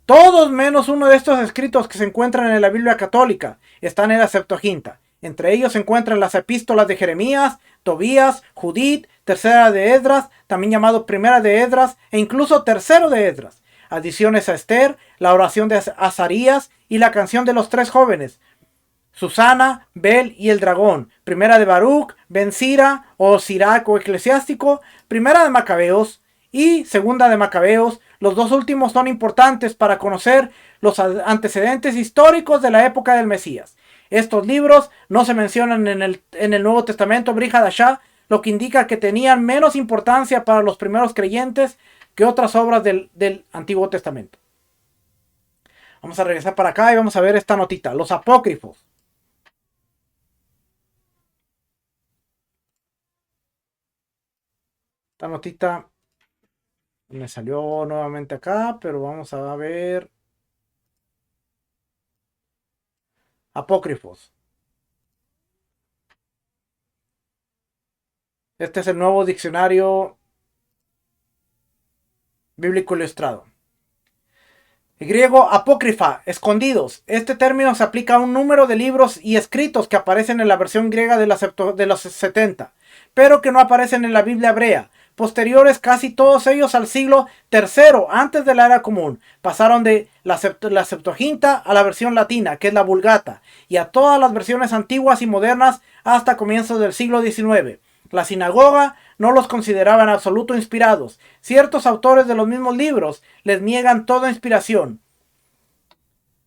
Todos menos uno de estos escritos que se encuentran en la Biblia católica están en la Septuaginta. Entre ellos se encuentran las epístolas de Jeremías, Tobías, Judith, tercera de Esdras, también llamado primera de Esdras e incluso tercero de Esdras. Adiciones a Esther, la oración de Azarías y la canción de los 3 jóvenes, Susana, Bel y el dragón, primera de Baruch, Ben Sira o Sirac o eclesiástico, primera de Macabeos y segunda de Macabeos. Los 2 últimos son importantes para conocer los antecedentes históricos de la época del Mesías. Estos libros no se mencionan en el Nuevo Testamento Brit Hadashah, lo que indica que tenían menos importancia para los primeros creyentes que otras obras del Antiguo Testamento. Vamos a regresar para acá y vamos a ver esta notita. Los apócrifos. Esta notita me salió nuevamente acá, pero vamos a ver. Apócrifos. Este es el nuevo diccionario bíblico ilustrado. El griego apócrifa, escondidos. Este término se aplica a un número de libros y escritos que aparecen en la versión griega de los 70, pero que no aparecen en la Biblia hebrea. Posteriores, casi todos ellos al siglo III antes de la era común. Pasaron de la Septuaginta a la versión latina, que es la Vulgata, y a todas las versiones antiguas y modernas hasta comienzos del siglo XIX. La sinagoga no los consideraba en absoluto inspirados. Ciertos autores de los mismos libros les niegan toda inspiración.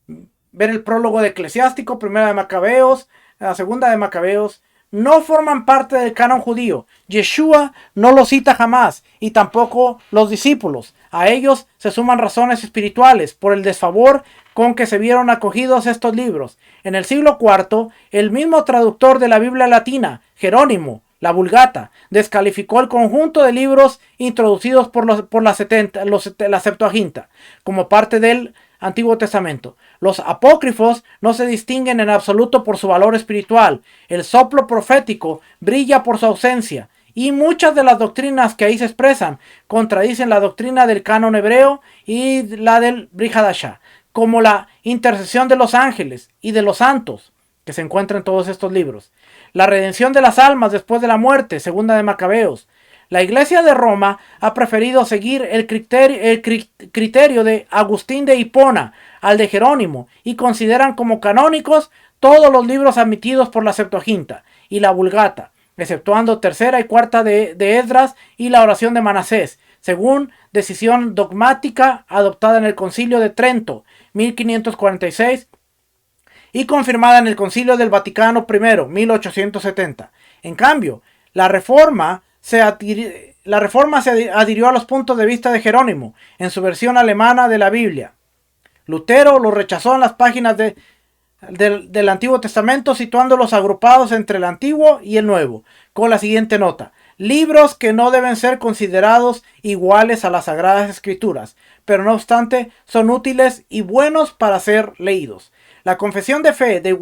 Ver el prólogo de Eclesiástico, primera de Macabeos, la segunda de Macabeos. No forman parte del canon judío. Yeshua no los cita jamás y tampoco los discípulos. A ellos se suman razones espirituales por el desfavor con que se vieron acogidos estos libros. En el siglo IV, el mismo traductor de la Biblia latina, Jerónimo, la Vulgata, descalificó el conjunto de libros introducidos por la Septuaginta como parte del Antiguo Testamento. Los apócrifos no se distinguen en absoluto por su valor espiritual. El soplo profético brilla por su ausencia. Y muchas de las doctrinas que ahí se expresan contradicen la doctrina del canon hebreo y la del Brit Hadashah, como la intercesión de los ángeles y de los santos, que se encuentra en todos estos libros. La redención de las almas después de la muerte, segunda de Macabeos. La Iglesia de Roma ha preferido seguir el criterio de Agustín de Hipona al de Jerónimo y consideran como canónicos todos los libros admitidos por la Septuaginta y la Vulgata, exceptuando tercera y cuarta de Esdras y la oración de Manasés, según decisión dogmática adoptada en el Concilio de Trento, 1546, y confirmada en el Concilio del Vaticano I, 1870. En cambio, la Reforma se adhirió a los puntos de vista de Jerónimo en su versión alemana de la Biblia. Lutero lo rechazó en las páginas del Antiguo Testamento, situándolos agrupados entre el Antiguo y el Nuevo, con la siguiente nota: libros que no deben ser considerados iguales a las Sagradas Escrituras, pero no obstante son útiles y buenos para ser leídos. La Confesión de Fe de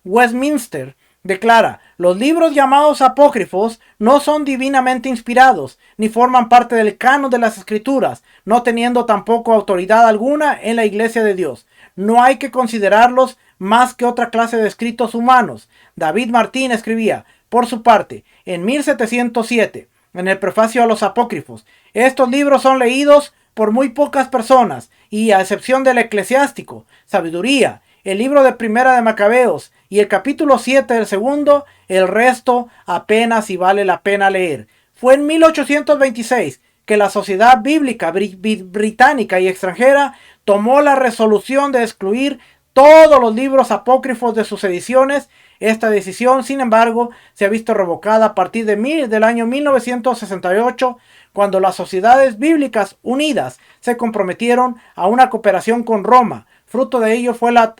Westminster declara: los libros llamados apócrifos no son divinamente inspirados, ni forman parte del canon de las Escrituras, no teniendo tampoco autoridad alguna en la Iglesia de Dios. No hay que considerarlos más que otra clase de escritos humanos. David Martín escribía, por su parte, en 1707, en el prefacio a los apócrifos: estos libros son leídos por muy pocas personas, y a excepción del Eclesiástico, Sabiduría, el libro de Primera de Macabeos y el capítulo 7 del segundo, el resto apenas si vale la pena leer. Fue en 1826 que la Sociedad Bíblica Británica y extranjera tomó la resolución de excluir todos los libros apócrifos de sus ediciones. Esta decisión, sin embargo, se ha visto revocada a partir del año 1968, cuando las Sociedades Bíblicas Unidas se comprometieron a una cooperación con Roma. Fruto de ello fue la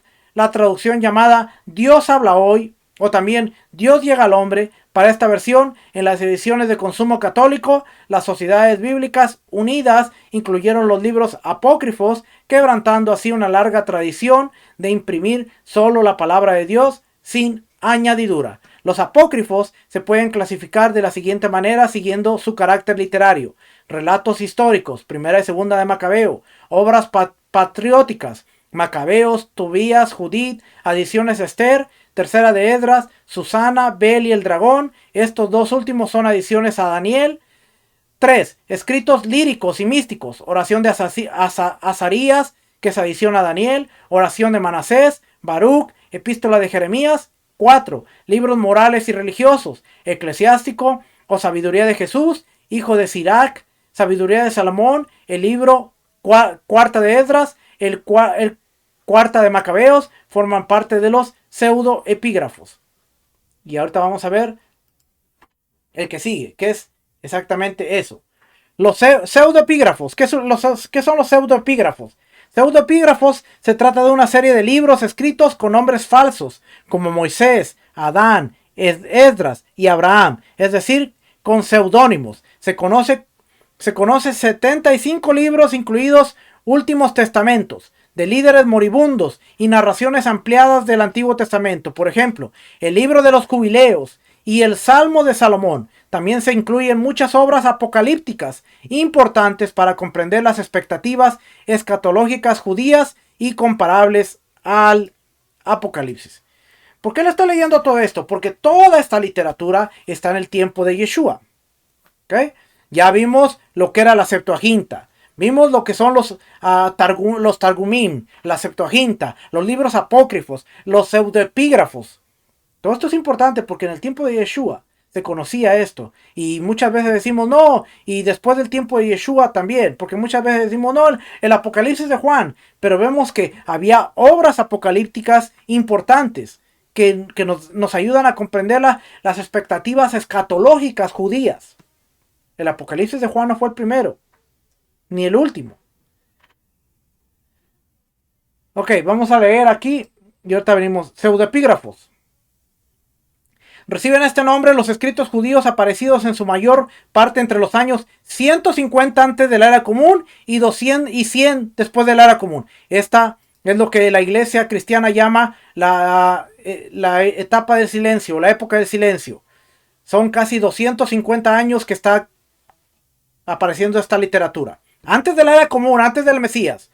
traducción llamada Dios habla hoy, o también Dios llega al hombre. Para esta versión, en las ediciones de consumo católico, las Sociedades Bíblicas Unidas incluyeron los libros apócrifos, quebrantando así una larga tradición de imprimir solo la palabra de Dios sin añadidura. Los apócrifos se pueden clasificar de la siguiente manera siguiendo su carácter literario: relatos históricos, primera y segunda de Macabeo; obras patrióticas, Macabeos, Tobías, Judith; adiciones Esther, tercera de Esdras, Susana, Bel y el dragón. Estos dos últimos son adiciones a Daniel. 3. Escritos líricos y místicos: oración de Azarías, que es adición a Daniel; oración de Manasés, Baruch, epístola de Jeremías. 4. Libros morales y religiosos: Eclesiástico o Sabiduría de Jesús, hijo de Sirac; Sabiduría de Salomón, el libro cuarta de Esdras, el cuarta de Macabeos. Forman parte de los pseudoepígrafos. Y ahorita vamos a ver el que sigue, que es exactamente eso. Los pseudoepígrafos. ¿Qué son los pseudoepígrafos? Pseudoepígrafos se trata de una serie de libros escritos con nombres falsos, como Moisés, Adán, Esdras y Abraham, es decir, con seudónimos. Se conoce 75 libros, incluidos últimos testamentos, de líderes moribundos y narraciones ampliadas del Antiguo Testamento. Por ejemplo, el libro de los Jubileos y el Salmo de Salomón. También se incluyen muchas obras apocalípticas importantes para comprender las expectativas escatológicas judías y comparables al Apocalipsis. ¿Por qué le estoy leyendo todo esto? Porque toda esta literatura está en el tiempo de Yeshua. ¿Okay? Ya vimos lo que era la Septuaginta. Vimos lo que son los Targumim, la Septuaginta, los libros apócrifos, los pseudoepígrafos. Todo esto es importante porque en el tiempo de Yeshua se conocía esto. Y muchas veces decimos no, y después del tiempo de Yeshua también, porque muchas veces decimos no, el Apocalipsis de Juan. Pero vemos que había obras apocalípticas importantes que nos ayudan a comprender las expectativas escatológicas judías. El Apocalipsis de Juan no fue el primero, ni el último. Ok, vamos a leer aquí y ahorita venimos. Pseudoepígrafos. Reciben este nombre los escritos judíos aparecidos en su mayor parte entre los años 150 antes de la era común y 200 y 100 después de la era común. Esta es lo que la iglesia cristiana llama la etapa del silencio, la época del silencio. Son casi 250 años que está apareciendo esta literatura. Antes de la era común, antes del Mesías,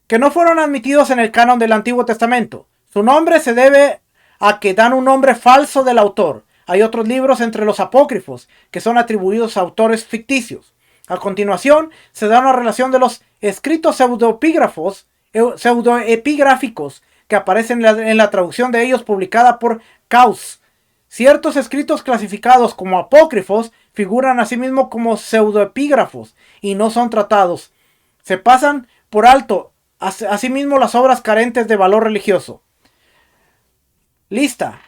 que no fueron admitidos en el canon del Antiguo Testamento. Su nombre se debe a que dan un nombre falso del autor. Hay otros libros entre los apócrifos que son atribuidos a autores ficticios. A continuación, se da una relación de los escritos pseudoepigráficos que aparecen en la traducción de ellos publicada por Caus. Ciertos escritos clasificados como apócrifos figuran asimismo como pseudoepígrafos y no son tratados. Se pasan por alto asimismo las obras carentes de valor religioso. Lista.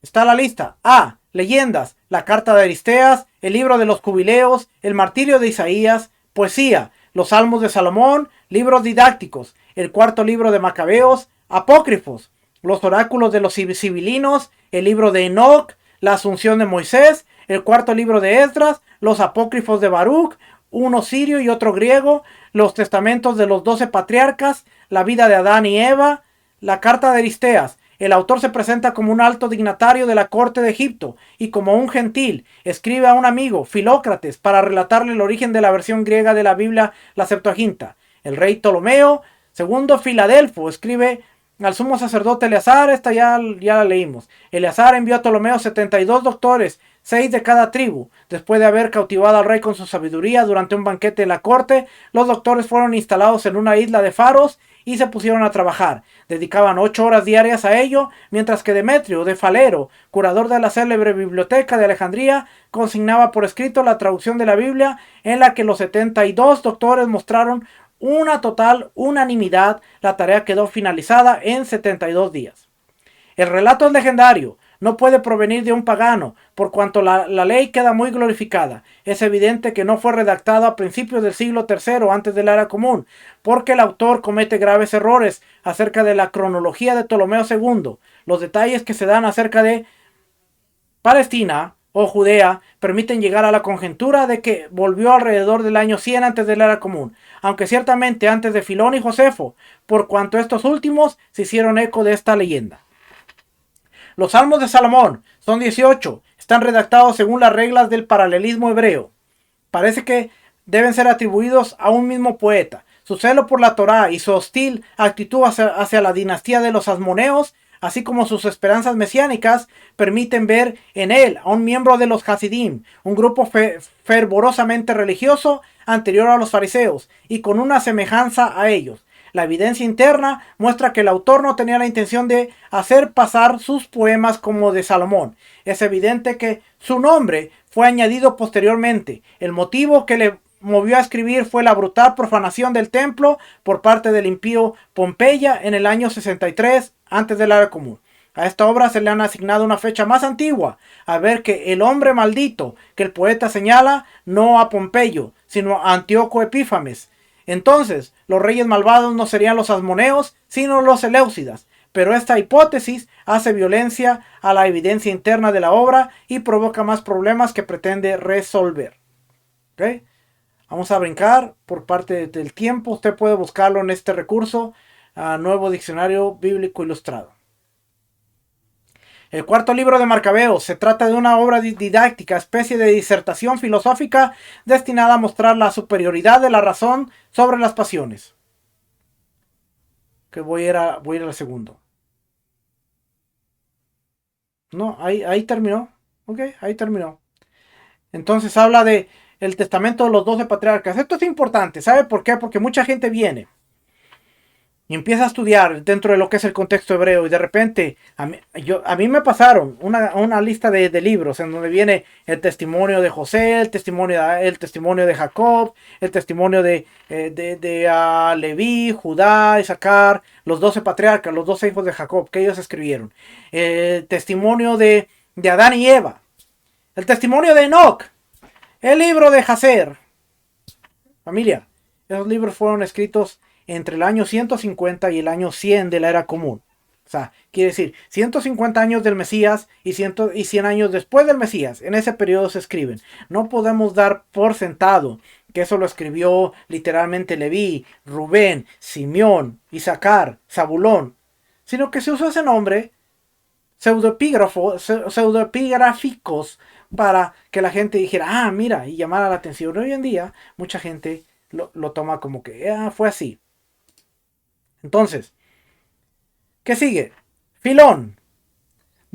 Está la lista. A. Leyendas. La carta de Aristeas. El libro de los jubileos. El martirio de Isaías. Poesía. Los salmos de Salomón. Libros didácticos. El cuarto libro de Macabeos. Apócrifos. Los oráculos de los sibilinos. El libro de Enoc. La asunción de Moisés. El cuarto libro de Esdras. Los apócrifos de Baruch. Uno sirio y otro griego. Los testamentos de los 12 patriarcas. La vida de Adán y Eva. La carta de Aristeas. El autor se presenta como un alto dignatario de la corte de Egipto y como un gentil. Escribe a un amigo, Filócrates, para relatarle el origen de la versión griega de la Biblia, la Septuaginta. El rey Ptolomeo II Filadelfo escribe al sumo sacerdote Eleazar. Esta ya la leímos. Eleazar envió a Ptolomeo 72 doctores, 6 de cada tribu. Después de haber cautivado al rey con su sabiduría durante un banquete de la corte, los doctores fueron instalados en una isla de Faros y se pusieron a trabajar. Dedicaban 8 horas diarias a ello, mientras que Demetrio de Falero, curador de la célebre biblioteca de Alejandría, consignaba por escrito la traducción de la Biblia, en la que los 72 doctores mostraron una total unanimidad. La tarea quedó finalizada en 72 días. El relato es legendario. No puede provenir de un pagano, por cuanto la ley queda muy glorificada. Es evidente que no fue redactado a principios del siglo III antes de la era común, porque el autor comete graves errores acerca de la cronología de Ptolomeo II. Los detalles que se dan acerca de Palestina o Judea permiten llegar a la conjetura de que volvió alrededor del año 100 antes de la era común, aunque ciertamente antes de Filón y Josefo, por cuanto estos últimos se hicieron eco de esta leyenda. Los salmos de Salomón son 18, están redactados según las reglas del paralelismo hebreo. Parece que deben ser atribuidos a un mismo poeta. Su celo por la Torá y su hostil actitud hacia la dinastía de los Asmoneos, así como sus esperanzas mesiánicas, permiten ver en él a un miembro de los Hasidim, un grupo fervorosamente religioso anterior a los fariseos y con una semejanza a ellos. La evidencia interna muestra que el autor no tenía la intención de hacer pasar sus poemas como de Salomón. Es evidente que su nombre fue añadido posteriormente. El motivo que le movió a escribir fue la brutal profanación del templo por parte del impío Pompeya en el año 63 antes de la era común. A esta obra se le han asignado una fecha más antigua, a ver que el hombre maldito que el poeta señala no a Pompeyo, sino a Antíoco Epífanes. Entonces, los reyes malvados no serían los asmoneos, sino los seleucidas. Pero esta hipótesis hace violencia a la evidencia interna de la obra y provoca más problemas que pretende resolver. ¿Okay? Vamos a brincar por parte del tiempo. Usted puede buscarlo en este recurso, Nuevo Diccionario Bíblico Ilustrado. El cuarto libro de Macabeos se trata de una obra didáctica, especie de disertación filosófica destinada a mostrar la superioridad de la razón sobre las pasiones. Que voy a ir al segundo. No, ahí terminó. Ok, ahí terminó. Entonces habla de el testamento de los 12 patriarcas. Esto es importante. ¿Sabe por qué? Porque mucha gente viene y empieza a estudiar dentro de lo que es el contexto hebreo y de repente a mí me pasaron una lista de libros en donde viene el testimonio de José, el testimonio de Jacob, el testimonio de Leví, Judá, Isaacar, los 12 patriarcas, los 12 hijos de Jacob que ellos escribieron, el testimonio de Adán y Eva, el testimonio de Enoc, el libro de Jaser. Familia, esos libros fueron escritos entre el año 150 y el año 100 de la era común. O sea, quiere decir, 150 años del Mesías y 100 años después del Mesías. En ese periodo se escriben. No podemos dar por sentado que eso lo escribió literalmente Leví, Rubén, Simeón, Isaacar, Zabulón. Sino que se usó ese nombre, pseudoepigráficos, para que la gente dijera, mira, y llamara la atención. Hoy en día, mucha gente lo toma como que fue así. Entonces, ¿qué sigue? Filón.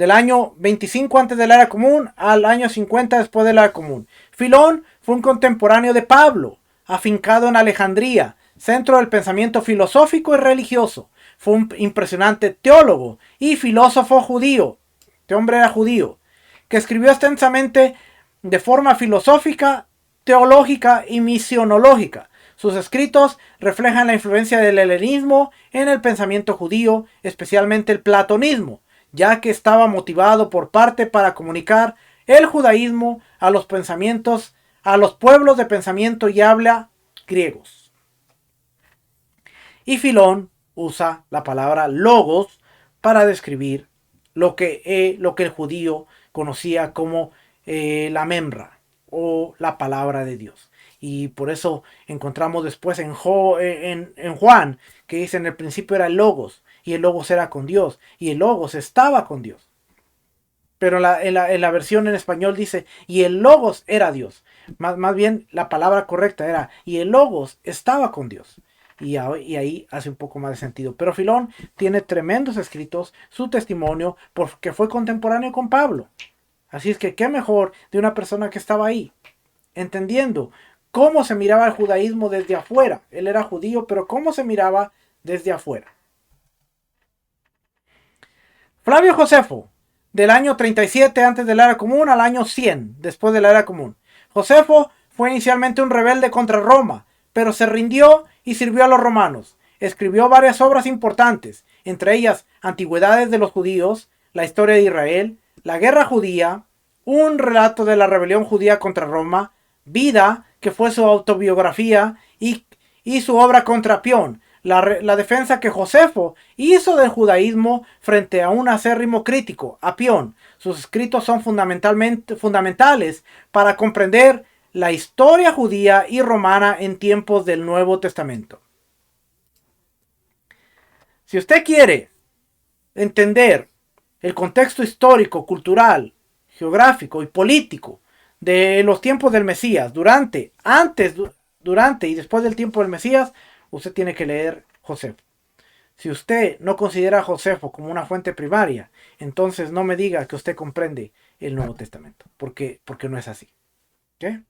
del año 25 antes de la era común al año 50 después de la era común. Filón fue un contemporáneo de Pablo, afincado en Alejandría, centro del pensamiento filosófico y religioso. Fue un impresionante teólogo y filósofo judío. Este hombre era judío, que escribió extensamente de forma filosófica, teológica y misionológica. Sus escritos reflejan la influencia del helenismo en el pensamiento judío, especialmente el platonismo, ya que estaba motivado por parte para comunicar el judaísmo a los pueblos de pensamiento y habla griegos. Y Filón usa la palabra logos para describir lo que el judío conocía como la memra o la palabra de Dios. Y por eso encontramos después en Juan que dice: en el principio era el logos, y el logos era con Dios, y el logos estaba con Dios. Pero en la versión en español dice: y el logos era Dios. Más bien la palabra correcta era: y el logos estaba con Dios. Y ahí hace un poco más de sentido. Pero Filón tiene tremendos escritos, su testimonio, porque fue contemporáneo con Pablo. Así es que qué mejor de una persona que estaba ahí, entendiendo cómo se miraba el judaísmo desde afuera. Él era judío, pero cómo se miraba desde afuera. Flavio Josefo, del año 37 antes de la era común al año 100 después de la era común. Josefo fue inicialmente un rebelde contra Roma, pero se rindió y sirvió a los romanos. Escribió varias obras importantes, entre ellas Antigüedades de los Judíos, la historia de Israel, la guerra judía, un relato de la rebelión judía contra Roma, Vida, que fue su autobiografía, y su obra contra Pión, la defensa que Josefo hizo del judaísmo frente a un acérrimo crítico, Apión. Sus escritos son fundamentales para comprender la historia judía y romana en tiempos del Nuevo Testamento. Si usted quiere entender el contexto histórico, cultural, geográfico y político de los tiempos del Mesías, durante y después del tiempo del Mesías, usted tiene que leer Josefo. Si usted no considera a Josefo como una fuente primaria, entonces no me diga que usted comprende el Nuevo Testamento, porque no es así. ¿Okay?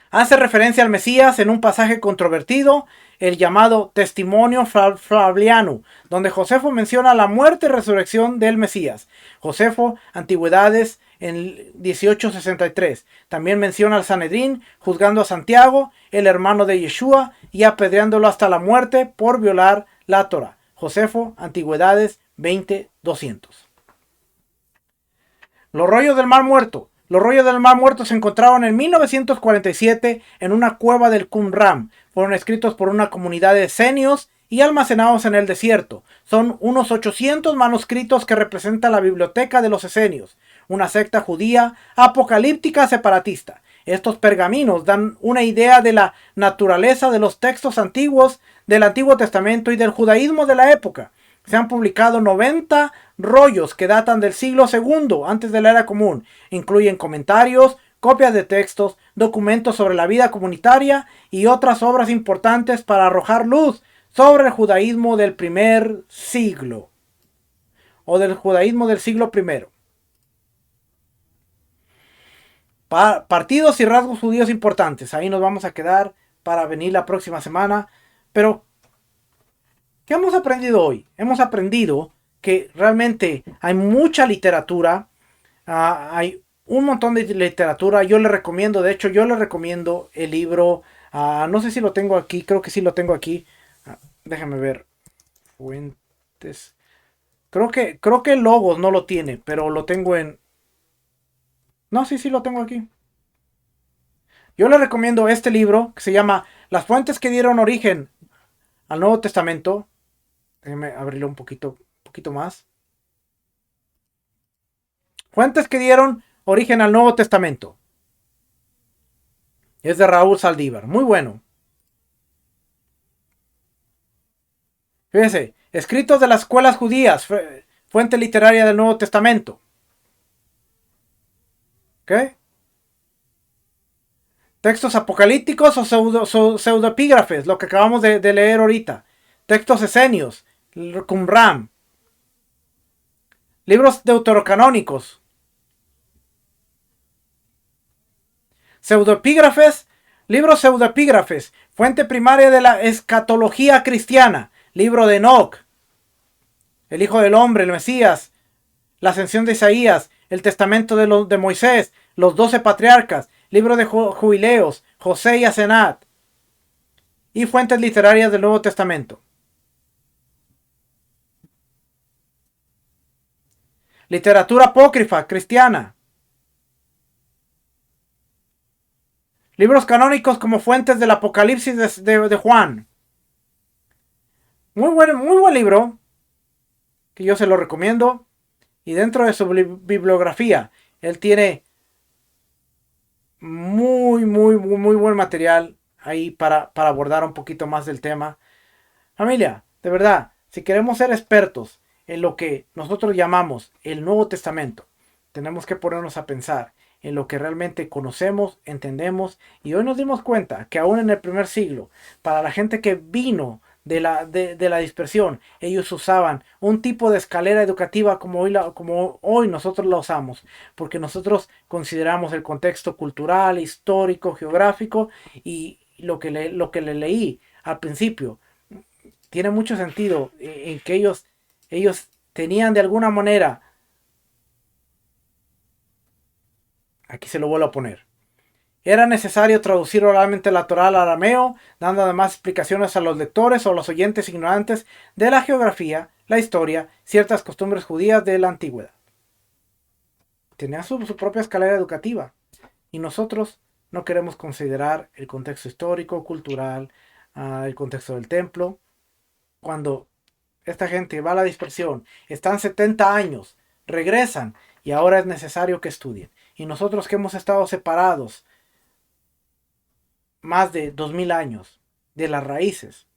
Hace referencia al Mesías en un pasaje controvertido, el llamado Testimonio Flaviano, donde Josefo menciona la muerte y resurrección del Mesías. Josefo, Antigüedades, en 1863. También menciona al Sanedrín juzgando a Santiago, el hermano de Yeshua, y apedreándolo hasta la muerte por violar la Torá. Josefo, Antigüedades 20:200. Los rollos del Mar Muerto. Los rollos del Mar Muerto se encontraron en 1947 en una cueva del Qumran. Fueron escritos por una comunidad de esenios y almacenados en el desierto. Son unos 800 manuscritos que representan la biblioteca de los esenios, una secta judía apocalíptica separatista. Estos pergaminos dan una idea de la naturaleza de los textos antiguos del Antiguo Testamento y del judaísmo de la época. Se han publicado 90 rollos que datan del siglo II antes de la era común. Incluyen comentarios, copias de textos, documentos sobre la vida comunitaria y otras obras importantes para arrojar luz sobre el judaísmo del primer siglo o del judaísmo del siglo I. Partidos y rasgos judíos importantes. Ahí nos vamos a quedar para venir la próxima semana. Pero ¿qué hemos aprendido hoy? Hemos aprendido que realmente hay mucha literatura, hay un montón de literatura. Yo le recomiendo el libro, no sé si lo tengo aquí, creo que sí lo tengo aquí. Déjame ver. Fuentes. Creo que Logos no lo tiene, pero lo tengo en... No, sí lo tengo aquí. Yo le recomiendo este libro que se llama Las fuentes que dieron origen al Nuevo Testamento. Déjenme abrirlo un poquito más. Fuentes que dieron origen al Nuevo Testamento. Es de Raúl Saldívar. Muy bueno. Fíjense. Escritos de las escuelas judías. Fuente literaria del Nuevo Testamento. ¿Ok? Textos apocalípticos o pseudoepígrafes. Lo que acabamos de leer ahorita. Textos esenios. Qumran. Libros deuterocanónicos. Pseudoepígrafes. Libros pseudoepígrafes. Fuente primaria de la escatología cristiana. Libro de Enoch. El Hijo del Hombre, el Mesías. La ascensión de Isaías. El testamento de Moisés. Los 12 patriarcas. Libro de Jubileos. José y Asenat. Y fuentes literarias del Nuevo Testamento. Literatura apócrifa cristiana. Libros canónicos como fuentes del Apocalipsis de Juan. Muy buen libro, que yo se lo recomiendo. Y dentro de su bibliografía, él tiene muy buen material ahí para abordar un poquito más del tema. Familia, de verdad, si queremos ser expertos en lo que nosotros llamamos el Nuevo Testamento, tenemos que ponernos a pensar en lo que realmente conocemos, entendemos, y hoy nos dimos cuenta que aún en el primer siglo, para la gente que vino de la dispersión, ellos usaban un tipo de escalera educativa como hoy nosotros la usamos, porque nosotros consideramos el contexto cultural, histórico, geográfico, y lo que le leí al principio tiene mucho sentido en que ellos tenían de alguna manera, aquí se lo vuelvo a poner, era necesario traducir oralmente la Torá al arameo, dando además explicaciones a los lectores o los oyentes ignorantes de la geografía, la historia, ciertas costumbres judías de la antigüedad. Tenía su propia escalera educativa y nosotros no queremos considerar el contexto histórico, cultural, el contexto del templo. Cuando esta gente va a la dispersión, están 70 años, regresan y ahora es necesario que estudien. Y nosotros que hemos estado separados más de 2000 años de las raíces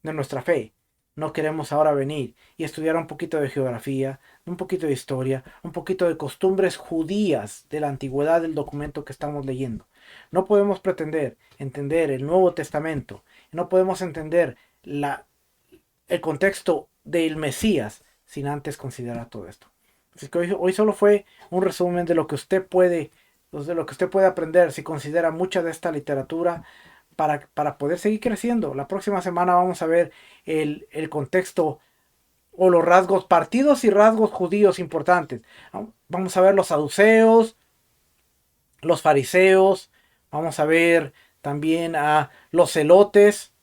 de nuestra fe, no queremos ahora venir y estudiar un poquito de geografía, un poquito de historia, un poquito de costumbres judías de la antigüedad del documento que estamos leyendo. No podemos pretender entender el Nuevo Testamento, no podemos entender el contexto del Mesías sin antes considerar todo esto. Así que hoy solo fue un resumen de lo que usted puede aprender si considera mucha de esta literatura para poder seguir creciendo. La próxima semana vamos a ver el contexto o los rasgos, partidos y rasgos judíos importantes. Vamos a ver los saduceos, los fariseos, vamos a ver también a los celotes,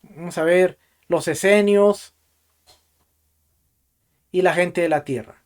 vamos a ver los esenios y la gente de la tierra.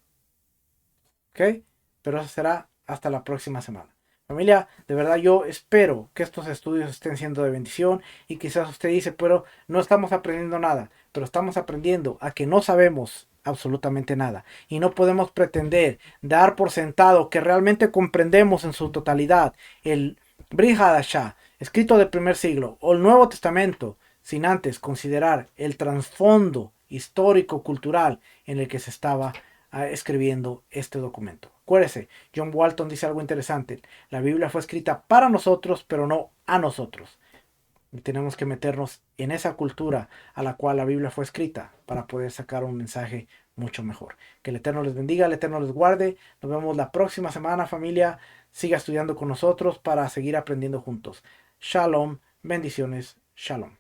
¿Ok? Pero eso será hasta la próxima semana. Familia, de verdad yo espero que estos estudios estén siendo de bendición y quizás usted dice, pero no estamos aprendiendo nada, pero estamos aprendiendo a que no sabemos absolutamente nada y no podemos pretender dar por sentado que realmente comprendemos en su totalidad el Brit Hadashah, escrito del primer siglo, o el Nuevo Testamento, sin antes considerar el trasfondo histórico cultural en el que se estaba escribiendo este documento. Acuérdese, John Walton dice algo interesante. La Biblia fue escrita para nosotros, pero no a nosotros. Y tenemos que meternos en esa cultura a la cual la Biblia fue escrita para poder sacar un mensaje mucho mejor. Que el Eterno les bendiga, el Eterno les guarde. Nos vemos la próxima semana, familia. Siga estudiando con nosotros para seguir aprendiendo juntos. Shalom, bendiciones, shalom.